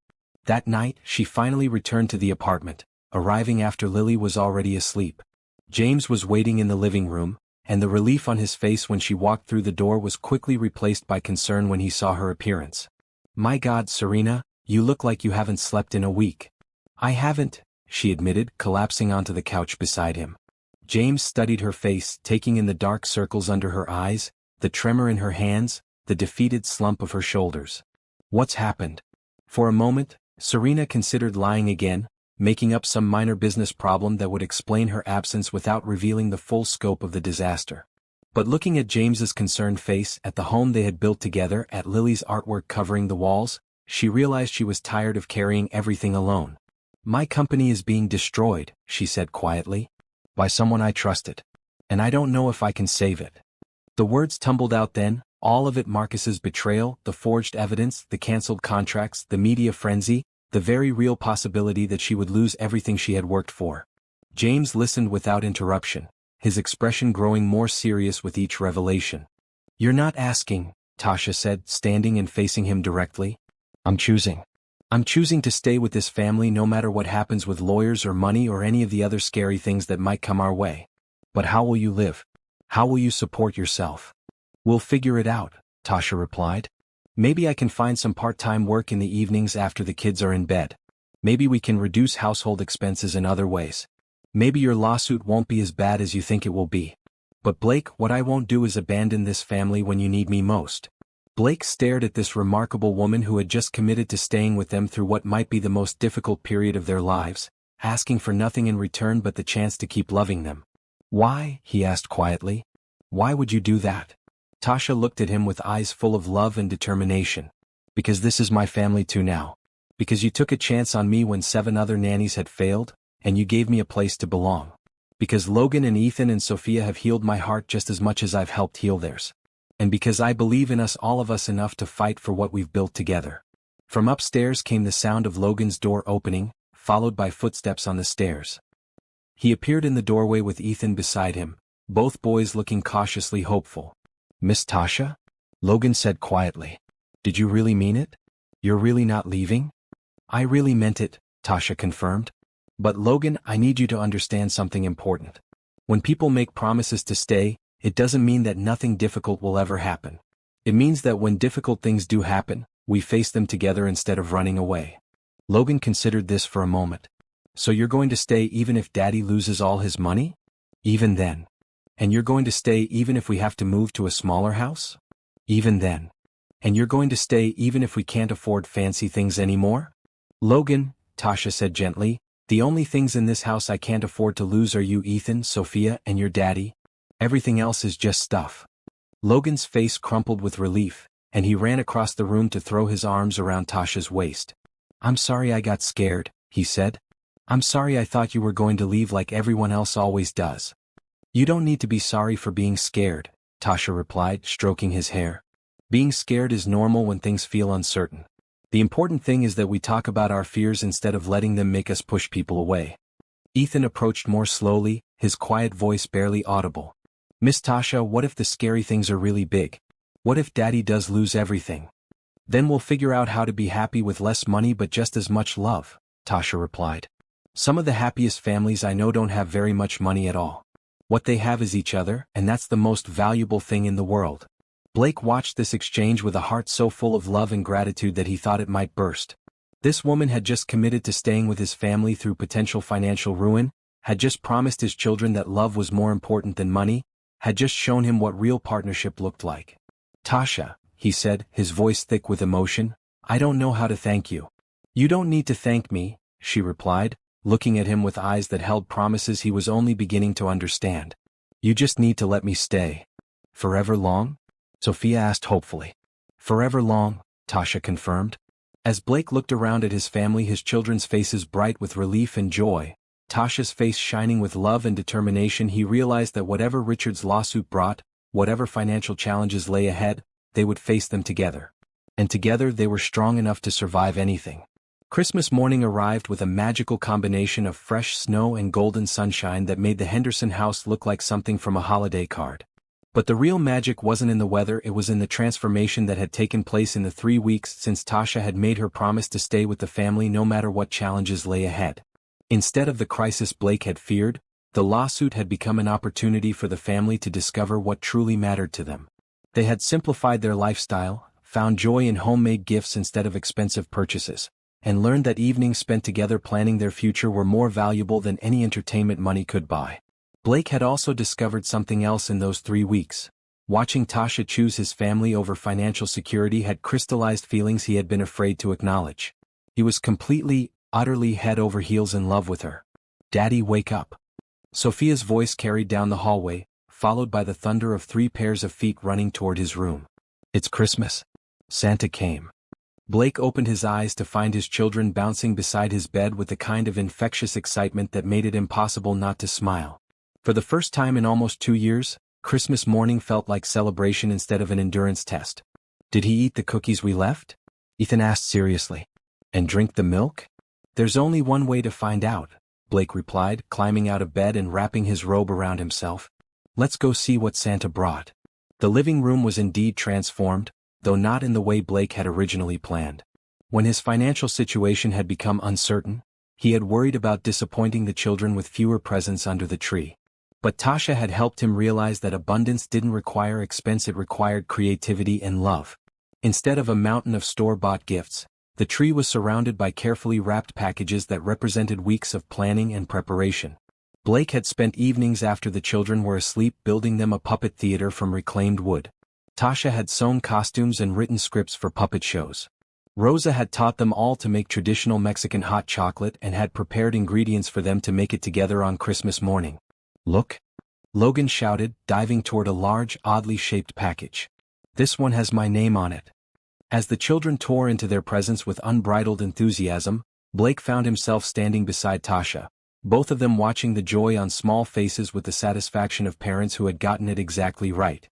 That night, she finally returned to the apartment, arriving after Lily was already asleep. James was waiting in the living room, and the relief on his face when she walked through the door was quickly replaced by concern when he saw her appearance. "My God, Serena, you look like you haven't slept in a week." "I haven't," she admitted, collapsing onto the couch beside him. James studied her face, taking in the dark circles under her eyes, the tremor in her hands, the defeated slump of her shoulders. What's happened? For a moment, Serena considered lying again, making up some minor business problem that would explain her absence without revealing the full scope of the disaster. But looking at James's concerned face, at the home they had built together, at Lily's artwork covering the walls, she realized she was tired of carrying everything alone. "My company is being destroyed," she said quietly. "By someone I trusted. And I don't know if I can save it." The words tumbled out then, all of it: Marcus's betrayal, the forged evidence, the cancelled contracts, the media frenzy, the very real possibility that she would lose everything she had worked for. James listened without interruption, his expression growing more serious with each revelation. "You're not asking," Tasha said, standing and facing him directly. I'm choosing to stay with this family no matter what happens with lawyers or money or any of the other scary things that might come our way. But how will you live? How will you support yourself?" "We'll figure it out," Tasha replied. "Maybe I can find some part-time work in the evenings after the kids are in bed. Maybe we can reduce household expenses in other ways. Maybe your lawsuit won't be as bad as you think it will be. But Blake, what I won't do is abandon this family when you need me most." Blake stared at this remarkable woman who had just committed to staying with them through what might be the most difficult period of their lives, asking for nothing in return but the chance to keep loving them. "Why?" he asked quietly. "Why would you do that?" Tasha looked at him with eyes full of love and determination. "Because this is my family too now. Because you took a chance on me when 7 other nannies had failed, and you gave me a place to belong. Because Logan and Ethan and Sophia have healed my heart just as much as I've helped heal theirs. And because I believe in us, all of us, enough to fight for what we've built together." From upstairs came the sound of Logan's door opening, followed by footsteps on the stairs. He appeared in the doorway with Ethan beside him, both boys looking cautiously hopeful. "Miss Tasha?" Logan said quietly. "Did you really mean it? You're really not leaving?" "I really meant it," Tasha confirmed. "But Logan, I need you to understand something important. When people make promises to stay, it doesn't mean that nothing difficult will ever happen. It means that when difficult things do happen, we face them together instead of running away." Logan considered this for a moment. "So you're going to stay even if Daddy loses all his money?" "Even then." "And you're going to stay even if we have to move to a smaller house?" "Even then." "And you're going to stay even if we can't afford fancy things anymore?" "Logan," Tasha said gently, "the only things in this house I can't afford to lose are you, Ethan, Sophia, and your daddy. Everything else is just stuff." Logan's face crumpled with relief, and he ran across the room to throw his arms around Tasha's waist. "I'm sorry I got scared," he said. "I'm sorry I thought you were going to leave like everyone else always does." "You don't need to be sorry for being scared," Tasha replied, stroking his hair. "Being scared is normal when things feel uncertain. The important thing is that we talk about our fears instead of letting them make us push people away." Ethan approached more slowly, his quiet voice barely audible. "Miss Tasha, what if the scary things are really big? What if Daddy does lose everything? Then we'll figure out how to be happy with less money but just as much love," Tasha replied. "Some of the happiest families I know don't have very much money at all. What they have is each other, and that's the most valuable thing in the world." Blake watched this exchange with a heart so full of love and gratitude that he thought it might burst. This woman had just committed to staying with his family through potential financial ruin, had just promised his children that love was more important than money, had just shown him what real partnership looked like. "Tasha," he said, his voice thick with emotion, "I don't know how to thank you." "You don't need to thank me," she replied, looking at him with eyes that held promises he was only beginning to understand. "You just need to let me stay." "Forever long?" Sophia asked hopefully. "Forever long," Tasha confirmed. As Blake looked around at his family, his children's faces bright with relief and joy, Tasha's face shining with love and determination, he realized that whatever Richard's lawsuit brought, whatever financial challenges lay ahead, they would face them together. And together they were strong enough to survive anything. Christmas morning arrived with a magical combination of fresh snow and golden sunshine that made the Henderson house look like something from a holiday card. But the real magic wasn't in the weather, it was in the transformation that had taken place in the 3 weeks since Tasha had made her promise to stay with the family no matter what challenges lay ahead. Instead of the crisis Blake had feared, the lawsuit had become an opportunity for the family to discover what truly mattered to them. They had simplified their lifestyle, found joy in homemade gifts instead of expensive purchases, and learned that evenings spent together planning their future were more valuable than any entertainment money could buy. Blake had also discovered something else in those 3 weeks. Watching Tasha choose his family over financial security had crystallized feelings he had been afraid to acknowledge. He was completely, utterly head over heels in love with her. "Daddy, wake up." Sophia's voice carried down the hallway, followed by the thunder of 3 pairs of feet running toward his room. "It's Christmas." Santa came. Blake opened his eyes to find his children bouncing beside his bed with the kind of infectious excitement that made it impossible not to smile. For the first time in almost 2 years, Christmas morning felt like celebration instead of an endurance test. "Did he eat the cookies we left?" Ethan asked seriously. "And drink the milk?" "There's only one way to find out," Blake replied, climbing out of bed and wrapping his robe around himself. "Let's go see what Santa brought." The living room was indeed transformed, though not in the way Blake had originally planned. When his financial situation had become uncertain, he had worried about disappointing the children with fewer presents under the tree. But Tasha had helped him realize that abundance didn't require expense, it required creativity and love. Instead of a mountain of store-bought gifts, the tree was surrounded by carefully wrapped packages that represented weeks of planning and preparation. Blake had spent evenings after the children were asleep building them a puppet theater from reclaimed wood. Tasha had sewn costumes and written scripts for puppet shows. Rosa had taught them all to make traditional Mexican hot chocolate and had prepared ingredients for them to make it together on Christmas morning. "Look!" Logan shouted, diving toward a large, oddly shaped package. "This one has my name on it." As the children tore into their presents with unbridled enthusiasm, Blake found himself standing beside Tasha, both of them watching the joy on small faces with the satisfaction of parents who had gotten it exactly right.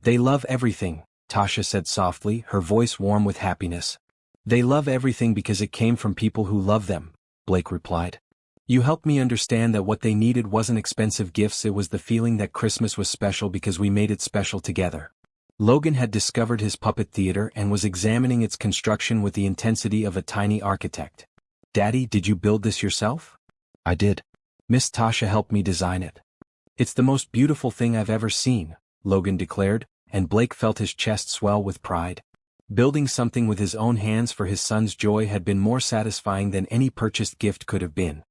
"They love everything," Tasha said softly, her voice warm with happiness. "They love everything because it came from people who love them," Blake replied. "You helped me understand that what they needed wasn't expensive gifts, it was the feeling that Christmas was special because we made it special together." Logan had discovered his puppet theater and was examining its construction with the intensity of a tiny architect. "Daddy, did you build this yourself?" "I did. Miss Tasha helped me design it." "It's the most beautiful thing I've ever seen," Logan declared, and Blake felt his chest swell with pride. Building something with his own hands for his son's joy had been more satisfying than any purchased gift could have been.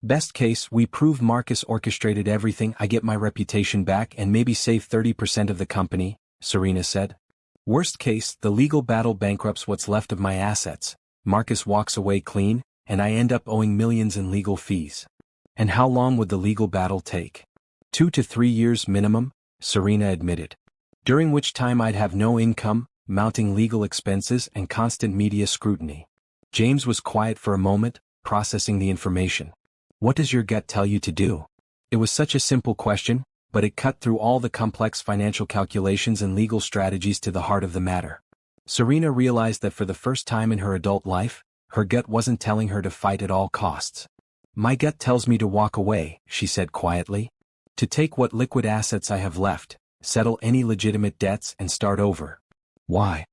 "Best case, we prove Marcus orchestrated everything, I get my reputation back and maybe save 30% of the company," Serena said. "Worst case, the legal battle bankrupts what's left of my assets, Marcus walks away clean, and I end up owing millions in legal fees." "And how long would the legal battle take?" 2 to 3 years minimum, Serena admitted. "During which time I'd have no income, mounting legal expenses and constant media scrutiny." James was quiet for a moment, processing the information. "What does your gut tell you to do?" It was such a simple question, but it cut through all the complex financial calculations and legal strategies to the heart of the matter. Serena realized that for the first time in her adult life, her gut wasn't telling her to fight at all costs. "My gut tells me to walk away," she said quietly. "To take what liquid assets I have left, settle any legitimate debts and start over." "Why?"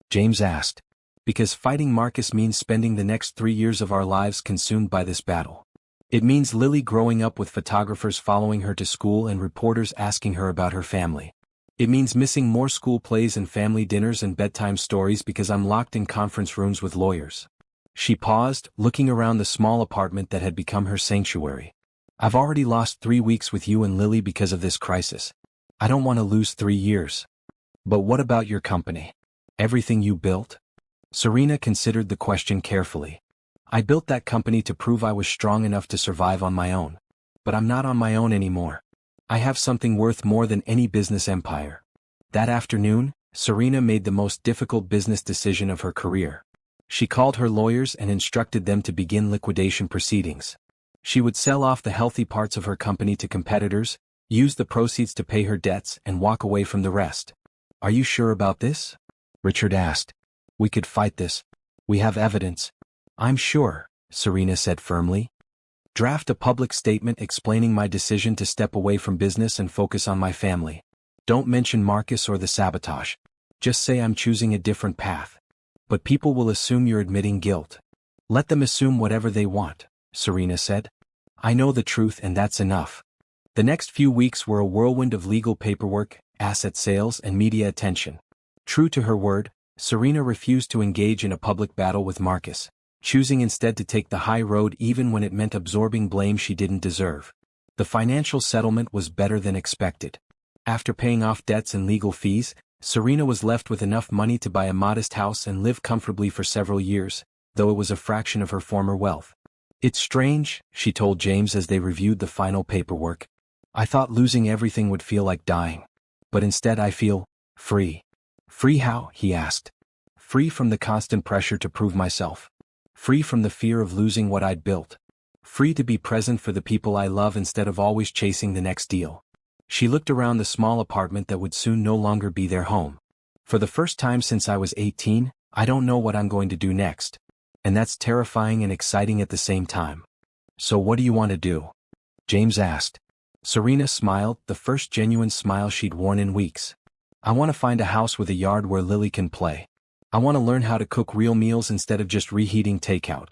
James asked. "Because fighting Marcus means spending the next 3 years of our lives consumed by this battle. It means Lily growing up with photographers following her to school and reporters asking her about her family. It means missing more school plays and family dinners and bedtime stories because I'm locked in conference rooms with lawyers." She paused, looking around the small apartment that had become her sanctuary. "I've already lost 3 weeks with you and Lily because of this crisis. I don't want to lose 3 years. But what about your company? Everything you built?" Serena considered the question carefully. "I built that company to prove I was strong enough to survive on my own. But I'm not on my own anymore. I have something worth more than any business empire." That afternoon, Serena made the most difficult business decision of her career. She called her lawyers and instructed them to begin liquidation proceedings. She would sell off the healthy parts of her company to competitors, use the proceeds to pay her debts and walk away from the rest. "Are you sure about this?" Richard asked. "We could fight this. We have evidence." "I'm sure," Serena said firmly. "Draft a public statement explaining my decision to step away from business and focus on my family. Don't mention Marcus or the sabotage. Just say I'm choosing a different path. But people will assume you're admitting guilt." "Let them assume whatever they want," Serena said. "I know the truth and that's enough." The next few weeks were a whirlwind of legal paperwork, asset sales and media attention. True to her word, Serena refused to engage in a public battle with Marcus. choosing instead to take the high road even when it meant absorbing blame she didn't deserve. The financial settlement was better than expected. After paying off debts and legal fees, Serena was left with enough money to buy a modest house and live comfortably for several years, though it was a fraction of her former wealth. "It's strange," she told James as they reviewed the final paperwork. "I thought losing everything would feel like dying. But instead I feel free." "Free how?" he asked. "Free from the constant pressure to prove myself. Free from the fear of losing what I'd built. Free to be present for the people I love instead of always chasing the next deal." She looked around the small apartment that would soon no longer be their home. "For the first time since I was 18, I don't know what I'm going to do next. And that's terrifying and exciting at the same time." "So what do you want to do?" James asked. Serena smiled, the first genuine smile she'd worn in weeks. "I want to find a house with a yard where Lily can play. I want to learn how to cook real meals instead of just reheating takeout.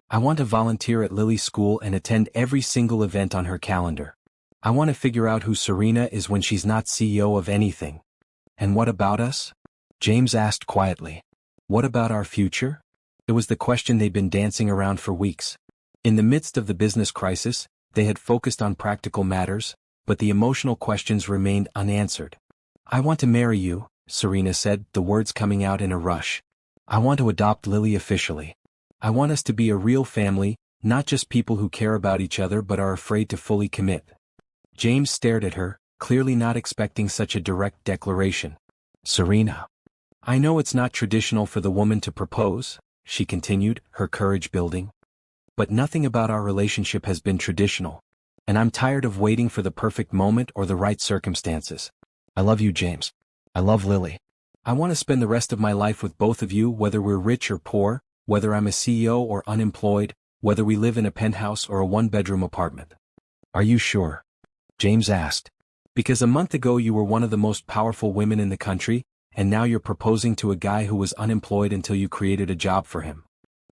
I want to volunteer at Lily's school and attend every single event on her calendar. I want to figure out who Serena is when she's not CEO of anything." "And what about us?" James asked quietly. "What about our future?" It was the question they'd been dancing around for weeks. In the midst of the business crisis, they had focused on practical matters, but the emotional questions remained unanswered. "I want to marry you," Serena said, the words coming out in a rush. "I want to adopt Lily officially. I want us to be a real family, not just people who care about each other but are afraid to fully commit." James stared at her, clearly not expecting such a direct declaration. "Serena, I know it's not traditional for the woman to propose," she continued, her courage building. "But nothing about our relationship has been traditional. And I'm tired of waiting for the perfect moment or the right circumstances. I love you, James. I love Lily. I want to spend the rest of my life with both of you, whether we're rich or poor, whether I'm a CEO or unemployed, whether we live in a penthouse or a one-bedroom apartment." "Are you sure?" James asked. "Because a month ago you were one of the most powerful women in the country, and now you're proposing to a guy who was unemployed until you created a job for him."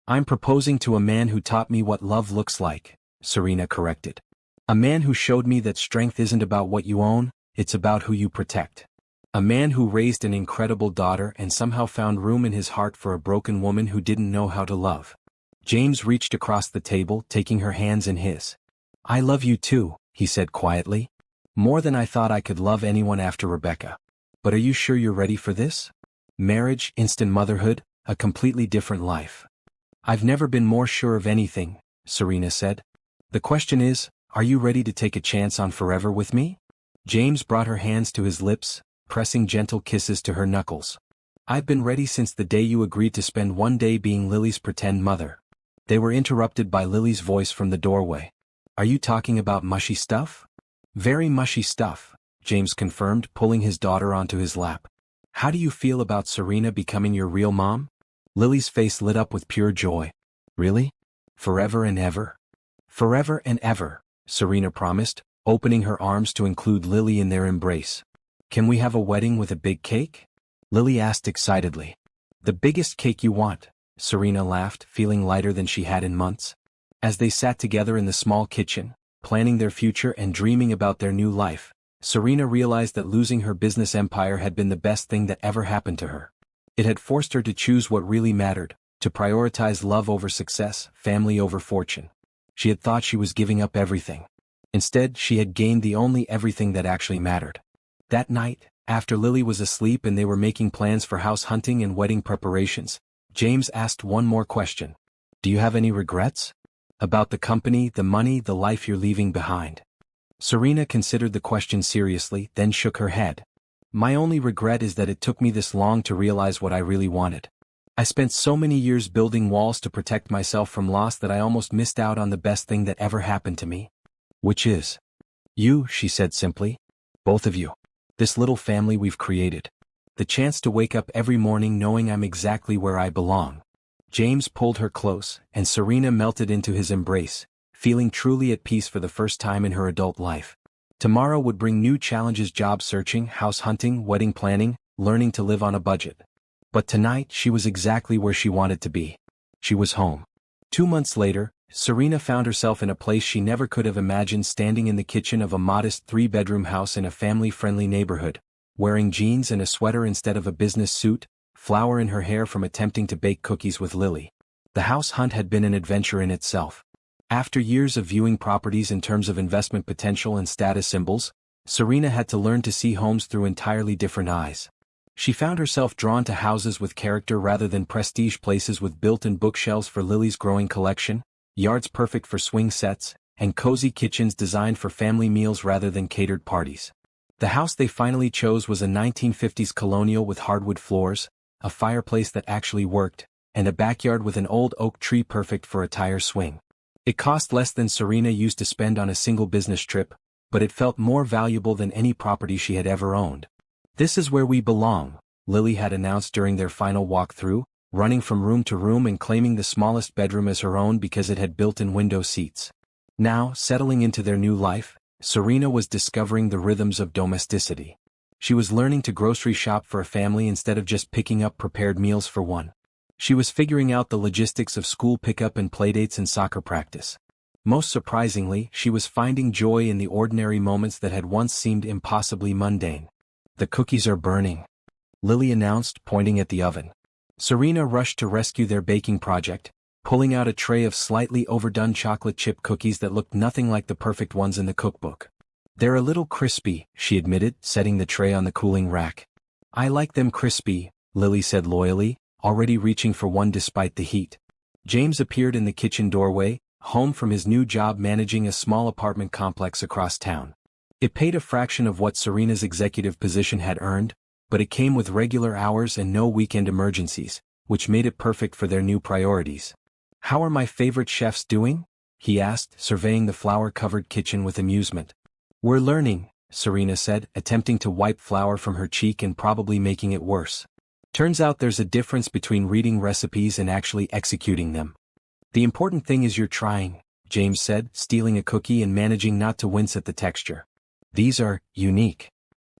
"I'm proposing to a man who taught me what love looks like," Serena corrected. "A man who showed me that strength isn't about what you own, it's about who you protect. A man who raised an incredible daughter and somehow found room in his heart for a broken woman who didn't know how to love." James reached across the table, taking her hands in his. "I love you too," he said quietly. "More than I thought I could love anyone after Rebecca. But are you sure you're ready for this? Marriage, instant motherhood, a completely different life." "I've never been more sure of anything," Serena said. "The question is, are you ready to take a chance on forever with me?" James brought her hands to his lips, pressing gentle kisses to her knuckles. "I've been ready since the day you agreed to spend one day being Lily's pretend mother." They were interrupted by Lily's voice from the doorway. "Are you talking about mushy stuff?" "Very mushy stuff," James confirmed, pulling his daughter onto his lap. "How do you feel about Serena becoming your real mom?" Lily's face lit up with pure joy. "Really? Forever and ever?" "Forever and ever," Serena promised, opening her arms to include Lily in their embrace. "Can we have a wedding with a big cake?" Lily asked excitedly. "The biggest cake you want," Serena laughed, feeling lighter than she had in months. As they sat together in the small kitchen, planning their future and dreaming about their new life, Serena realized that losing her business empire had been the best thing that ever happened to her. It had forced her to choose what really mattered, to prioritize love over success, family over fortune. She had thought she was giving up everything. Instead, she had gained the only everything that actually mattered. That night, after Lily was asleep and they were making plans for house hunting and wedding preparations, James asked one more question. "Do you have any regrets? About the company, the money, the life you're leaving behind?" Serena considered the question seriously, then shook her head. "My only regret is that it took me this long to realize what I really wanted. I spent so many years building walls to protect myself from loss that I almost missed out on the best thing that ever happened to me." "Which is?" "You," she said simply. "Both of you. This little family we've created. The chance to wake up every morning knowing I'm exactly where I belong." James pulled her close, and Serena melted into his embrace, feeling truly at peace for the first time in her adult life. Tomorrow would bring new challenges: job searching, house hunting, wedding planning, learning to live on a budget. But tonight she was exactly where she wanted to be. She was home. 2 months later, Serena found herself in a place she never could have imagined, standing in the kitchen of a modest 3-bedroom house in a family-friendly neighborhood, wearing jeans and a sweater instead of a business suit, flour in her hair from attempting to bake cookies with Lily. The house hunt had been an adventure in itself. After years of viewing properties in terms of investment potential and status symbols, Serena had to learn to see homes through entirely different eyes. She found herself drawn to houses with character rather than prestige, places with built-in bookshelves for Lily's growing collection, yards perfect for swing sets, and cozy kitchens designed for family meals rather than catered parties. The house they finally chose was a 1950s colonial with hardwood floors, a fireplace that actually worked, and a backyard with an old oak tree perfect for a tire swing. It cost less than Serena used to spend on a single business trip, but it felt more valuable than any property she had ever owned. "This is where we belong," Lily had announced during their final walkthrough, running from room to room and claiming the smallest bedroom as her own because it had built-in window seats. Now, settling into their new life, Serena was discovering the rhythms of domesticity. She was learning to grocery shop for a family instead of just picking up prepared meals for one. She was figuring out the logistics of school pickup and playdates and soccer practice. Most surprisingly, she was finding joy in the ordinary moments that had once seemed impossibly mundane. "The cookies are burning," Lily announced, pointing at the oven. Serena rushed to rescue their baking project, pulling out a tray of slightly overdone chocolate chip cookies that looked nothing like the perfect ones in the cookbook. "They're a little crispy," she admitted, setting the tray on the cooling rack. "I like them crispy," Lily said loyally, already reaching for one despite the heat. James appeared in the kitchen doorway, home from his new job managing a small apartment complex across town. It paid a fraction of what Serena's executive position had earned, but it came with regular hours and no weekend emergencies, which made it perfect for their new priorities. "How are my favorite chefs doing?" he asked, surveying the flour-covered kitchen with amusement. "We're learning," Serena said, attempting to wipe flour from her cheek and probably making it worse. "Turns out there's a difference between reading recipes and actually executing them. The important thing is you're trying," James said, stealing a cookie and managing not to wince at the texture. "These are unique.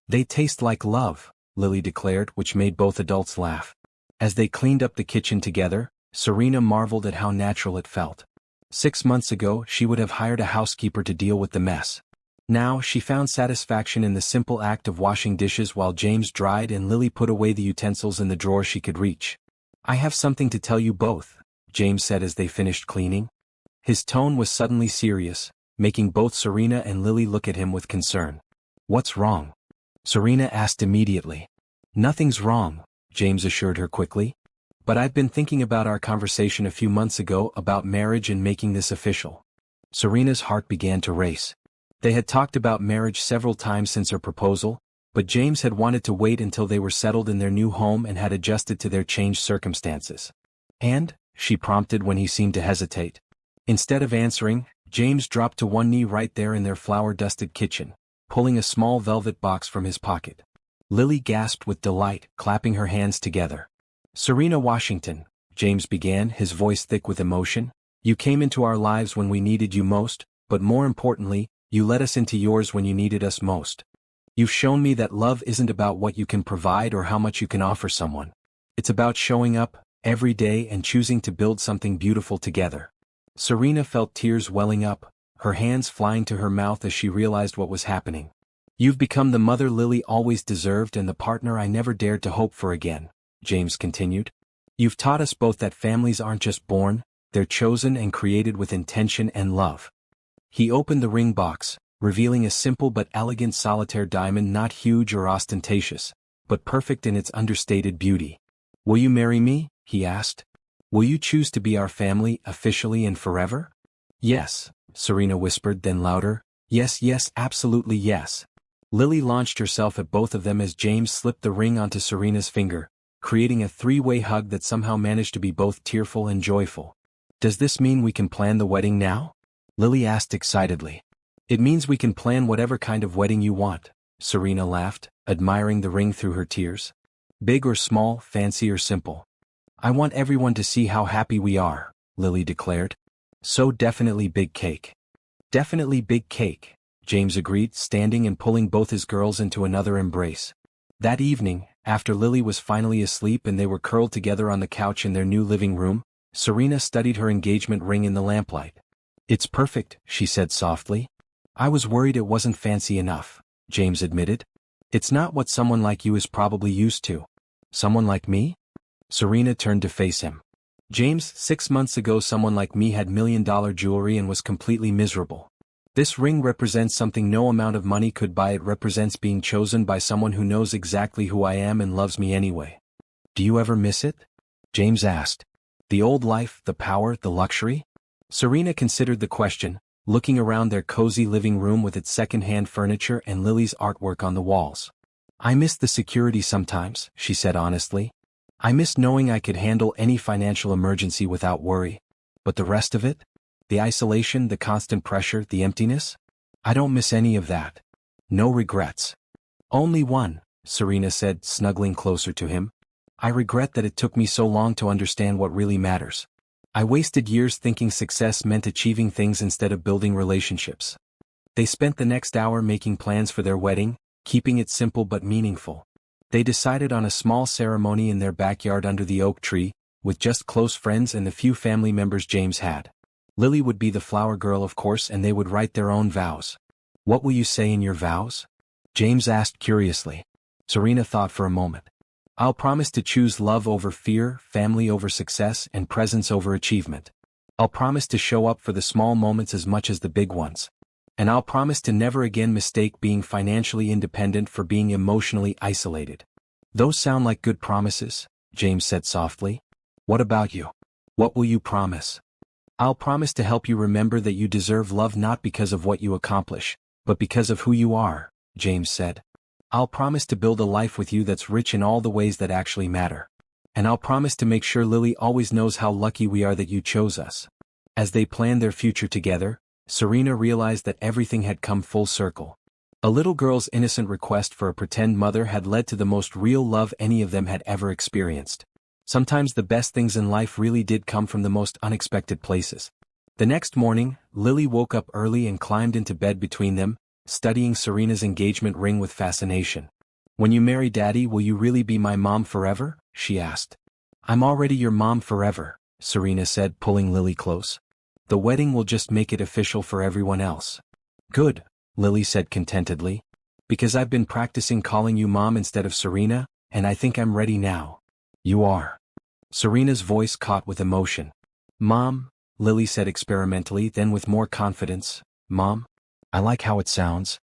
They taste like love," Lily declared, which made both adults laugh. As they cleaned up the kitchen together, Serena marveled at how natural it felt. 6 months ago, she would have hired a housekeeper to deal with the mess. Now, she found satisfaction in the simple act of washing dishes while James dried and Lily put away the utensils in the drawer she could reach. "I have something to tell you both," James said as they finished cleaning. His tone was suddenly serious, making both Serena and Lily look at him with concern. "What's wrong?" Serena asked immediately. "Nothing's wrong," James assured her quickly. "But I've been thinking about our conversation a few months ago about marriage and making this official." Serena's heart began to race. They had talked about marriage several times since her proposal, but James had wanted to wait until they were settled in their new home and had adjusted to their changed circumstances. "And?" she prompted when he seemed to hesitate. Instead of answering, James dropped to one knee right there in their flour-dusted kitchen, pulling a small velvet box from his pocket. Lily gasped with delight, clapping her hands together. "Serena Washington," James began, his voice thick with emotion, "you came into our lives when we needed you most, but more importantly, you let us into yours when you needed us most. You've shown me that love isn't about what you can provide or how much you can offer someone. It's about showing up, every day, and choosing to build something beautiful together." Serena felt tears welling up, her hands flying to her mouth as she realized what was happening. "You've become the mother Lily always deserved and the partner I never dared to hope for again," James continued. "You've taught us both that families aren't just born, they're chosen and created with intention and love." He opened the ring box, revealing a simple but elegant solitaire diamond, not huge or ostentatious, but perfect in its understated beauty. "Will you marry me?" he asked. "Will you choose to be our family, officially and forever?" "Yes," Serena whispered, then louder, "Yes, yes, absolutely yes." Lily launched herself at both of them as James slipped the ring onto Serena's finger, creating a three-way hug that somehow managed to be both tearful and joyful. "Does this mean we can plan the wedding now?" Lily asked excitedly. "It means we can plan whatever kind of wedding you want," Serena laughed, admiring the ring through her tears. "Big or small, fancy or simple. I want everyone to see how happy we are," Lily declared. "So definitely big cake." "Definitely big cake," James agreed, standing and pulling both his girls into another embrace. That evening, after Lily was finally asleep and they were curled together on the couch in their new living room, Serena studied her engagement ring in the lamplight. "It's perfect," she said softly. "I was worried it wasn't fancy enough," James admitted. "It's not what someone like you is probably used to." "Someone like me?" Serena turned to face him. James, 6 months ago someone like me had $1 million jewelry and was completely miserable. This ring represents something no amount of money could buy. It represents being chosen by someone who knows exactly who I am and loves me anyway. Do you ever miss it? James asked. The old life, the power, the luxury? Serena considered the question, looking around their cozy living room with its second-hand furniture and Lily's artwork on the walls. I miss the security sometimes, she said honestly. I miss knowing I could handle any financial emergency without worry. But the rest of it? The isolation, the constant pressure, the emptiness? I don't miss any of that. No regrets. Only one, Serena said, snuggling closer to him. I regret that it took me so long to understand what really matters. I wasted years thinking success meant achieving things instead of building relationships. They spent the next hour making plans for their wedding, keeping it simple but meaningful. They decided on a small ceremony in their backyard under the oak tree, with just close friends and the few family members James had. Lily would be the flower girl, of course, and they would write their own vows. What will you say in your vows? James asked curiously. Serena thought for a moment. I'll promise to choose love over fear, family over success, and presence over achievement. I'll promise to show up for the small moments as much as the big ones. And I'll promise to never again mistake being financially independent for being emotionally isolated. Those sound like good promises, James said softly. What about you? What will you promise? I'll promise to help you remember that you deserve love not because of what you accomplish, but because of who you are, James said. I'll promise to build a life with you that's rich in all the ways that actually matter. And I'll promise to make sure Lily always knows how lucky we are that you chose us. As they planned their future together, Serena realized that everything had come full circle. A little girl's innocent request for a pretend mother had led to the most real love any of them had ever experienced. Sometimes the best things in life really did come from the most unexpected places. The next morning, Lily woke up early and climbed into bed between them, studying Serena's engagement ring with fascination. When you marry Daddy, will you really be my mom forever? She asked. I'm already your mom forever, Serena said, pulling Lily close. The wedding will just make it official for everyone else. Good, Lily said contentedly. Because I've been practicing calling you Mom instead of Serena, and I think I'm ready now. You are. Serena's voice caught with emotion. Mom, Lily said experimentally, then with more confidence. Mom? I like how it sounds.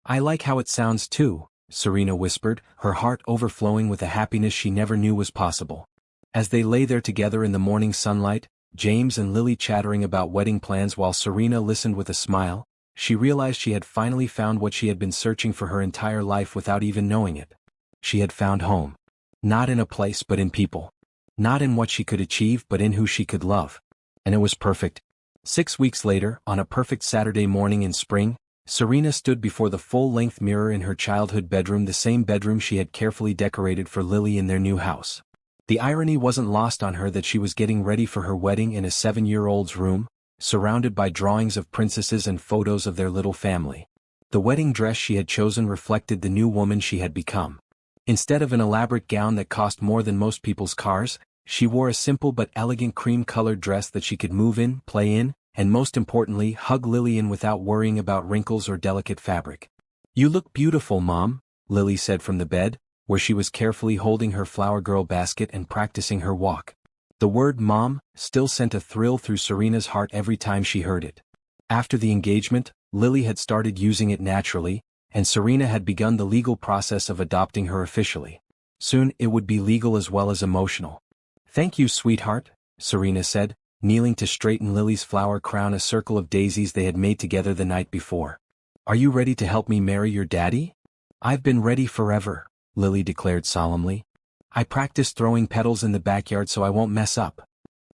I like how it sounds too, Serena whispered, her heart overflowing with a happiness she never knew was possible. As they lay there together in the morning sunlight, James and Lily chattering about wedding plans while Serena listened with a smile, she realized she had finally found what she had been searching for her entire life without even knowing it. She had found home. Not in a place but in people. Not in what she could achieve but in who she could love. And it was perfect. 6 weeks later, on a perfect Saturday morning in spring, Serena stood before the full-length mirror in her childhood bedroom, the same bedroom she had carefully decorated for Lily in their new house. The irony wasn't lost on her that she was getting ready for her wedding in a 7-year-old's room, surrounded by drawings of princesses and photos of their little family. The wedding dress she had chosen reflected the new woman she had become. Instead of an elaborate gown that cost more than most people's cars, she wore a simple but elegant cream-colored dress that she could move in, play in, and most importantly, hug Lily in without worrying about wrinkles or delicate fabric. You look beautiful, Mom, Lily said from the bed, where she was carefully holding her flower girl basket and practicing her walk. The word Mom still sent a thrill through Serena's heart every time she heard it. After the engagement, Lily had started using it naturally, and Serena had begun the legal process of adopting her officially. Soon it would be legal as well as emotional. Thank you, sweetheart, Serena said, kneeling to straighten Lily's flower crown, a circle of daisies they had made together the night before. Are you ready to help me marry your daddy? I've been ready forever, Lily declared solemnly. I practiced throwing petals in the backyard so I won't mess up.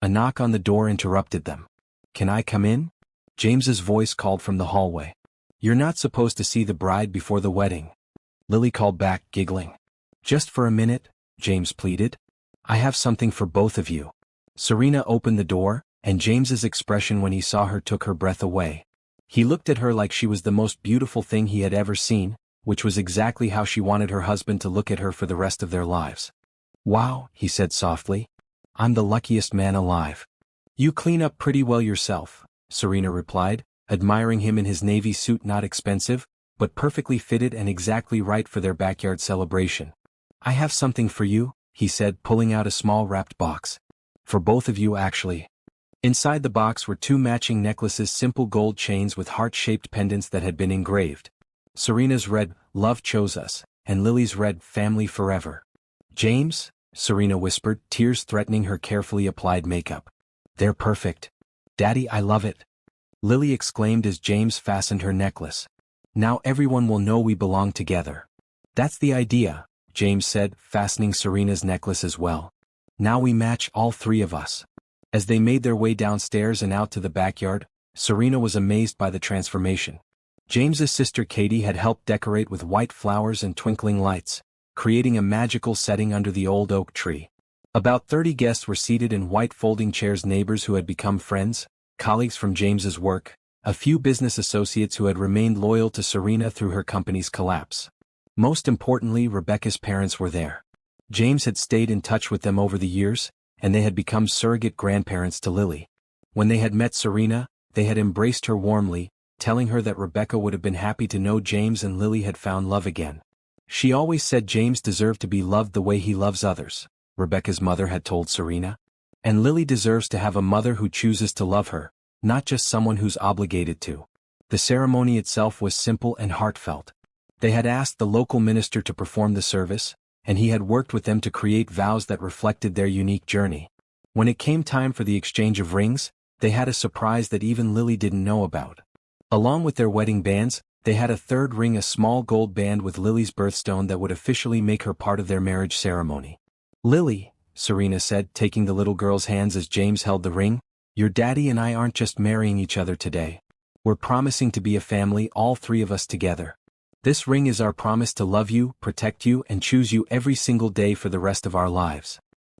A knock on the door interrupted them. Can I come in? James's voice called from the hallway. You're not supposed to see the bride before the wedding. Lily called back, giggling. Just for a minute, James pleaded. I have something for both of you. Serena opened the door, and James's expression when he saw her took her breath away. He looked at her like she was the most beautiful thing he had ever seen, which was exactly how she wanted her husband to look at her for the rest of their lives. Wow, he said softly. I'm the luckiest man alive. You clean up pretty well yourself, Serena replied, admiring him in his navy suit, not expensive, but perfectly fitted and exactly right for their backyard celebration. I have something for you, he said, pulling out a small wrapped box. For both of you actually. Inside the box were two matching necklaces, simple gold chains with heart-shaped pendants that had been engraved. Serena's read, "Love chose us," and Lily's read, "Family forever." "James?" Serena whispered, tears threatening her carefully applied makeup. "They're perfect. Daddy, I love it," Lily exclaimed as James fastened her necklace. "Now everyone will know we belong together." "That's the idea," James said, fastening Serena's necklace as well. "Now we match, all three of us." As they made their way downstairs and out to the backyard, Serena was amazed by the transformation. James's sister Katie had helped decorate with white flowers and twinkling lights, creating a magical setting under the old oak tree. About 30 guests were seated in white folding chairs, neighbors who had become friends, colleagues from James's work, a few business associates who had remained loyal to Serena through her company's collapse. Most importantly, Rebecca's parents were there. James had stayed in touch with them over the years, and they had become surrogate grandparents to Lily. When they had met Serena, they had embraced her warmly, telling her that Rebecca would have been happy to know James and Lily had found love again. "She always said James deserved to be loved the way he loves others," Rebecca's mother had told Serena. "And Lily deserves to have a mother who chooses to love her, not just someone who's obligated to." The ceremony itself was simple and heartfelt. They had asked the local minister to perform the service, and he had worked with them to create vows that reflected their unique journey. When it came time for the exchange of rings, they had a surprise that even Lily didn't know about. Along with their wedding bands, they had a third ring, a small gold band with Lily's birthstone that would officially make her part of their marriage ceremony. "Lily," Serena said, taking the little girl's hands as James held the ring, "your daddy and I aren't just marrying each other today. We're promising to be a family, all three of us together. This ring is our promise to love you, protect you, and choose you every single day for the rest of our lives.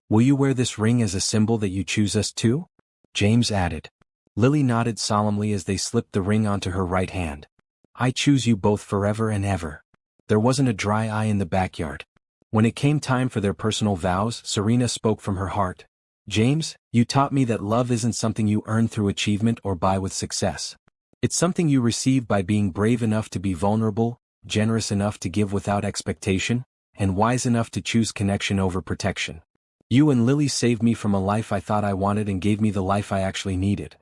Will you wear this ring as a symbol that you choose us too?" James added. Lily nodded solemnly as they slipped the ring onto her right hand. "I choose you both forever and ever." There wasn't a dry eye in the backyard. When it came time for their personal vows, Serena spoke from her heart. "James, you taught me that love isn't something you earn through achievement or buy with success. It's something you receive by being brave enough to be vulnerable, generous enough to give without expectation, and wise enough to choose connection over protection. You and Lily saved me from a life I thought I wanted and gave me the life I actually needed."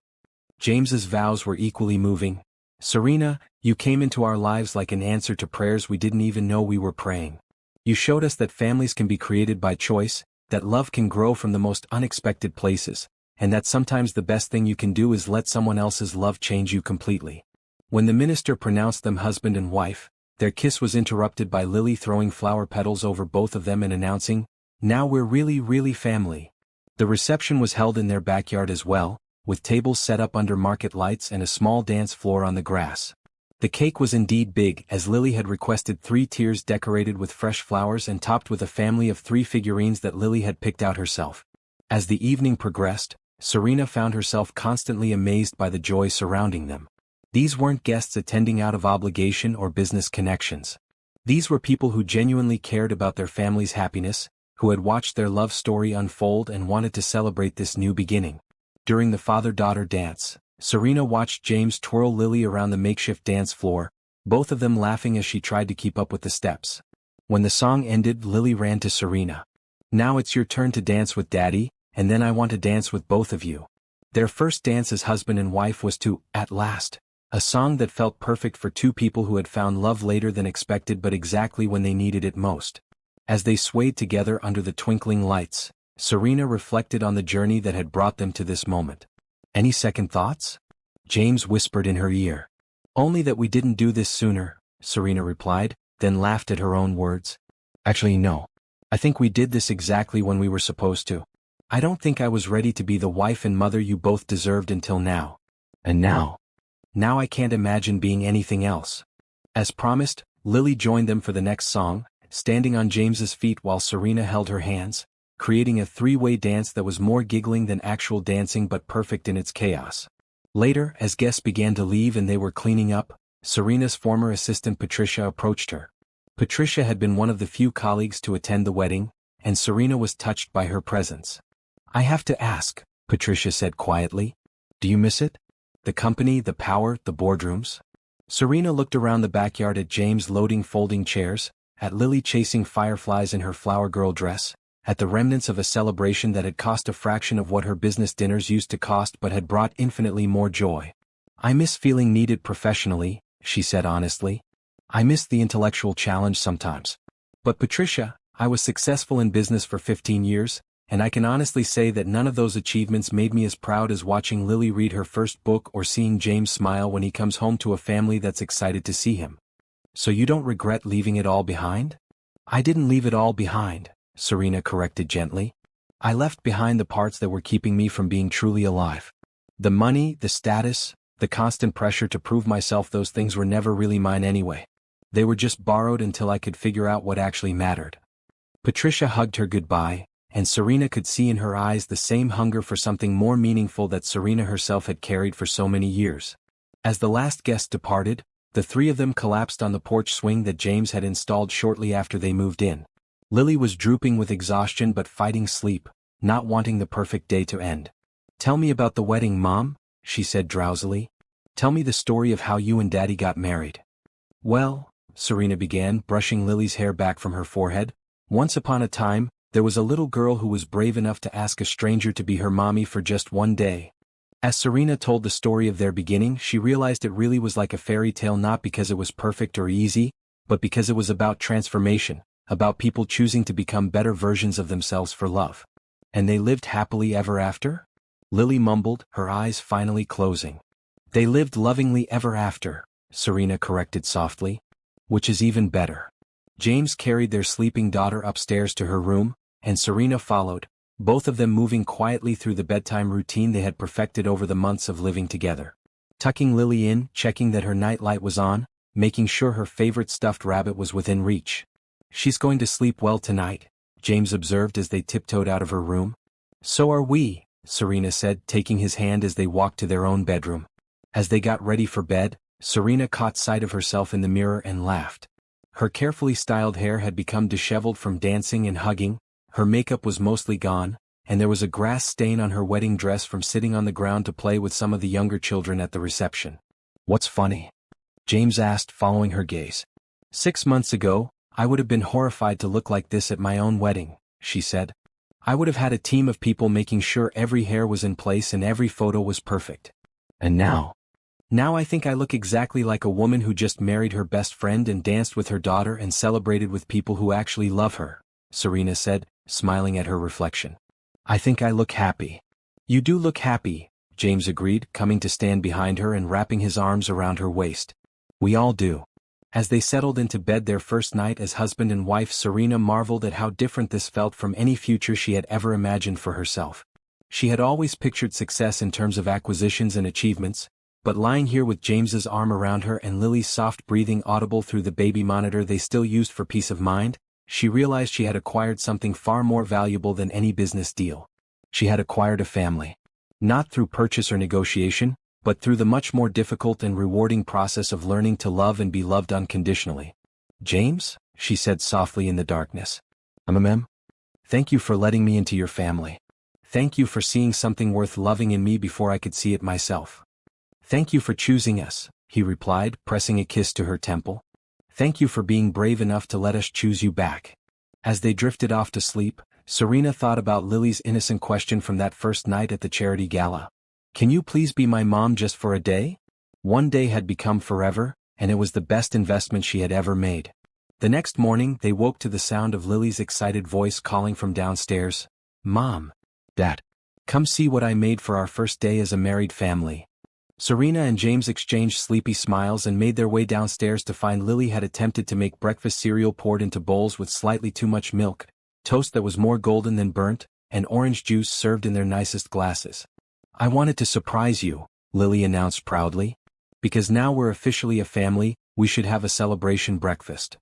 James's vows were equally moving. "Serena, you came into our lives like an answer to prayers we didn't even know we were praying. You showed us that families can be created by choice, that love can grow from the most unexpected places, and that sometimes the best thing you can do is let someone else's love change you completely." When the minister pronounced them husband and wife, their kiss was interrupted by Lily throwing flower petals over both of them and announcing, "Now we're really, really family." The reception was held in their backyard as well, with tables set up under market lights and a small dance floor on the grass. The cake was indeed big, as Lily had requested 3 tiers decorated with fresh flowers and topped with a family of 3 figurines that Lily had picked out herself. As the evening progressed, Serena found herself constantly amazed by the joy surrounding them. These weren't guests attending out of obligation or business connections. These were people who genuinely cared about their family's happiness, who had watched their love story unfold and wanted to celebrate this new beginning. During the father-daughter dance, Serena watched James twirl Lily around the makeshift dance floor, both of them laughing as she tried to keep up with the steps. When the song ended, Lily ran to Serena. "Now it's your turn to dance with Daddy, and then I want to dance with both of you." Their first dance as husband and wife was to "At Last," a song that felt perfect for two people who had found love later than expected but exactly when they needed it most. As they swayed together under the twinkling lights, Serena reflected on the journey that had brought them to this moment. "Any second thoughts?" James whispered in her ear. "Only that we didn't do this sooner," Serena replied, then laughed at her own words. "Actually no. I think we did this exactly when we were supposed to. I don't think I was ready to be the wife and mother you both deserved until now. And now I can't imagine being anything else." As promised, Lily joined them for the next song, standing on James's feet while Serena held her hands, creating a 3-way dance that was more giggling than actual dancing but perfect in its chaos. Later, as guests began to leave and they were cleaning up, Serena's former assistant Patricia approached her. Patricia had been one of the few colleagues to attend the wedding, and Serena was touched by her presence. "I have to ask," Patricia said quietly, "do you miss it? The company, the power, the boardrooms?" Serena looked around the backyard at James loading folding chairs, at Lily chasing fireflies in her flower girl dress, at the remnants of a celebration that had cost a fraction of what her business dinners used to cost but had brought infinitely more joy. "I miss feeling needed professionally," she said honestly. "I miss the intellectual challenge sometimes. But Patricia, I was successful in business for 15 years, and I can honestly say that none of those achievements made me as proud as watching Lily read her first book or seeing James smile when he comes home to a family that's excited to see him." "So you don't regret leaving it all behind?" "I didn't leave it all behind," Serena corrected gently. "I left behind the parts that were keeping me from being truly alive. The money, the status, the constant pressure to prove myself, those things were never really mine anyway. They were just borrowed until I could figure out what actually mattered." Patricia hugged her goodbye, and Serena could see in her eyes the same hunger for something more meaningful that Serena herself had carried for so many years. As the last guest departed, the three of them collapsed on the porch swing that James had installed shortly after they moved in. Lily was drooping with exhaustion but fighting sleep, not wanting the perfect day to end. "Tell me about the wedding, Mom," she said drowsily. "Tell me the story of how you and Daddy got married." "Well," Serena began, brushing Lily's hair back from her forehead, "once upon a time, there was a little girl who was brave enough to ask a stranger to be her mommy for just one day." As Serena told the story of their beginning, she realized it really was like a fairy tale, not because it was perfect or easy, but because it was about transformation, about people choosing to become better versions of themselves for love. "And they lived happily ever after?" Lily mumbled, her eyes finally closing. "They lived lovingly ever after," Serena corrected softly. "Which is even better." James carried their sleeping daughter upstairs to her room, and Serena followed, both of them moving quietly through the bedtime routine they had perfected over the months of living together. Tucking Lily in, checking that her nightlight was on, making sure her favorite stuffed rabbit was within reach. "She's going to sleep well tonight," James observed as they tiptoed out of her room. "So are we," Serena said, taking his hand as they walked to their own bedroom. As they got ready for bed, Serena caught sight of herself in the mirror and laughed. Her carefully styled hair had become disheveled from dancing and hugging, her makeup was mostly gone, and there was a grass stain on her wedding dress from sitting on the ground to play with some of the younger children at the reception. "What's funny?" James asked, following her gaze. "6 months ago, I would have been horrified to look like this at my own wedding," she said. "I would have had a team of people making sure every hair was in place and every photo was perfect. And now I think I look exactly like a woman who just married her best friend and danced with her daughter and celebrated with people who actually love her," Serena said, smiling at her reflection. "I think I look happy." "You do look happy," James agreed, coming to stand behind her and wrapping his arms around her waist. "We all do." As they settled into bed their first night as husband and wife, Serena marveled at how different this felt from any future she had ever imagined for herself. She had always pictured success in terms of acquisitions and achievements, but lying here with James's arm around her and Lily's soft breathing audible through the baby monitor they still used for peace of mind, she realized she had acquired something far more valuable than any business deal. She had acquired a family. Not through purchase or negotiation, but through the much more difficult and rewarding process of learning to love and be loved unconditionally. "James," she said softly in the darkness. "Mem. Thank you for letting me into your family. Thank you for seeing something worth loving in me before I could see it myself." "Thank you for choosing us," he replied, pressing a kiss to her temple. "Thank you for being brave enough to let us choose you back." As they drifted off to sleep, Serena thought about Lily's innocent question from that first night at the charity gala. "Can you please be my mom just for a day?" One day had become forever, and it was the best investment she had ever made. The next morning they woke to the sound of Lily's excited voice calling from downstairs. "Mom. Dad. Come see what I made for our first day as a married family." Serena and James exchanged sleepy smiles and made their way downstairs to find Lily had attempted to make breakfast cereal poured into bowls with slightly too much milk, toast that was more golden than burnt, and orange juice served in their nicest glasses. "I wanted to surprise you," Lily announced proudly. "Because now we're officially a family, we should have a celebration breakfast."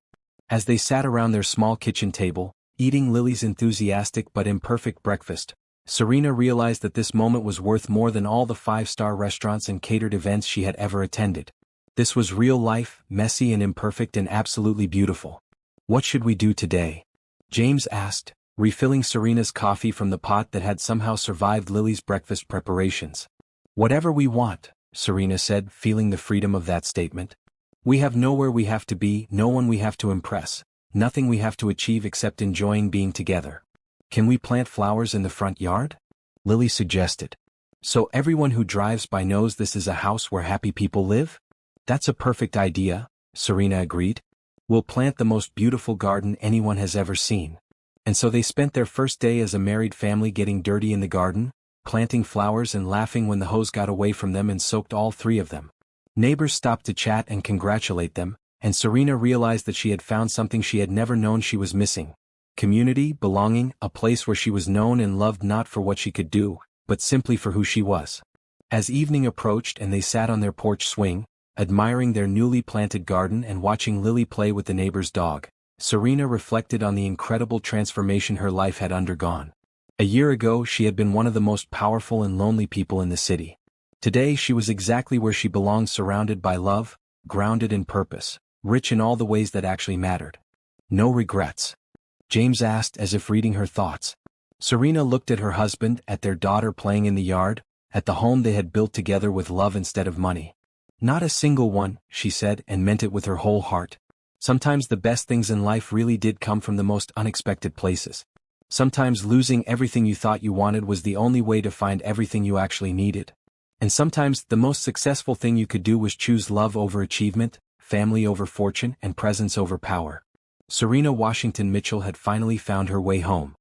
As they sat around their small kitchen table, eating Lily's enthusiastic but imperfect breakfast, Serena realized that this moment was worth more than all the 5-star restaurants and catered events she had ever attended. This was real life, messy and imperfect and absolutely beautiful. "What should we do today?" James asked, refilling Serena's coffee from the pot that had somehow survived Lily's breakfast preparations. "Whatever we want," Serena said, feeling the freedom of that statement. "We have nowhere we have to be, no one we have to impress, nothing we have to achieve except enjoying being together. Can we plant flowers in the front yard? Lily suggested. So everyone who drives by knows this is a house where happy people live? That's a perfect idea, Serena agreed. We'll plant the most beautiful garden anyone has ever seen. And so they spent their first day as a married family getting dirty in the garden, planting flowers and laughing when the hose got away from them and soaked all three of them. Neighbors stopped to chat and congratulate them, and Serena realized that she had found something she had never known she was missing. Community, belonging, a place where she was known and loved not for what she could do, but simply for who she was. As evening approached and they sat on their porch swing, admiring their newly planted garden and watching Lily play with the neighbor's dog, Serena reflected on the incredible transformation her life had undergone. A year ago she had been one of the most powerful and lonely people in the city. Today she was exactly where she belonged, surrounded by love, grounded in purpose, rich in all the ways that actually mattered. No regrets? James asked as if reading her thoughts. Serena looked at her husband, at their daughter playing in the yard, at the home they had built together with love instead of money. Not a single one, she said, and meant it with her whole heart. Sometimes the best things in life really did come from the most unexpected places. Sometimes losing everything you thought you wanted was the only way to find everything you actually needed. And sometimes the most successful thing you could do was choose love over achievement, family over fortune, and presence over power. Serena Washington Mitchell had finally found her way home.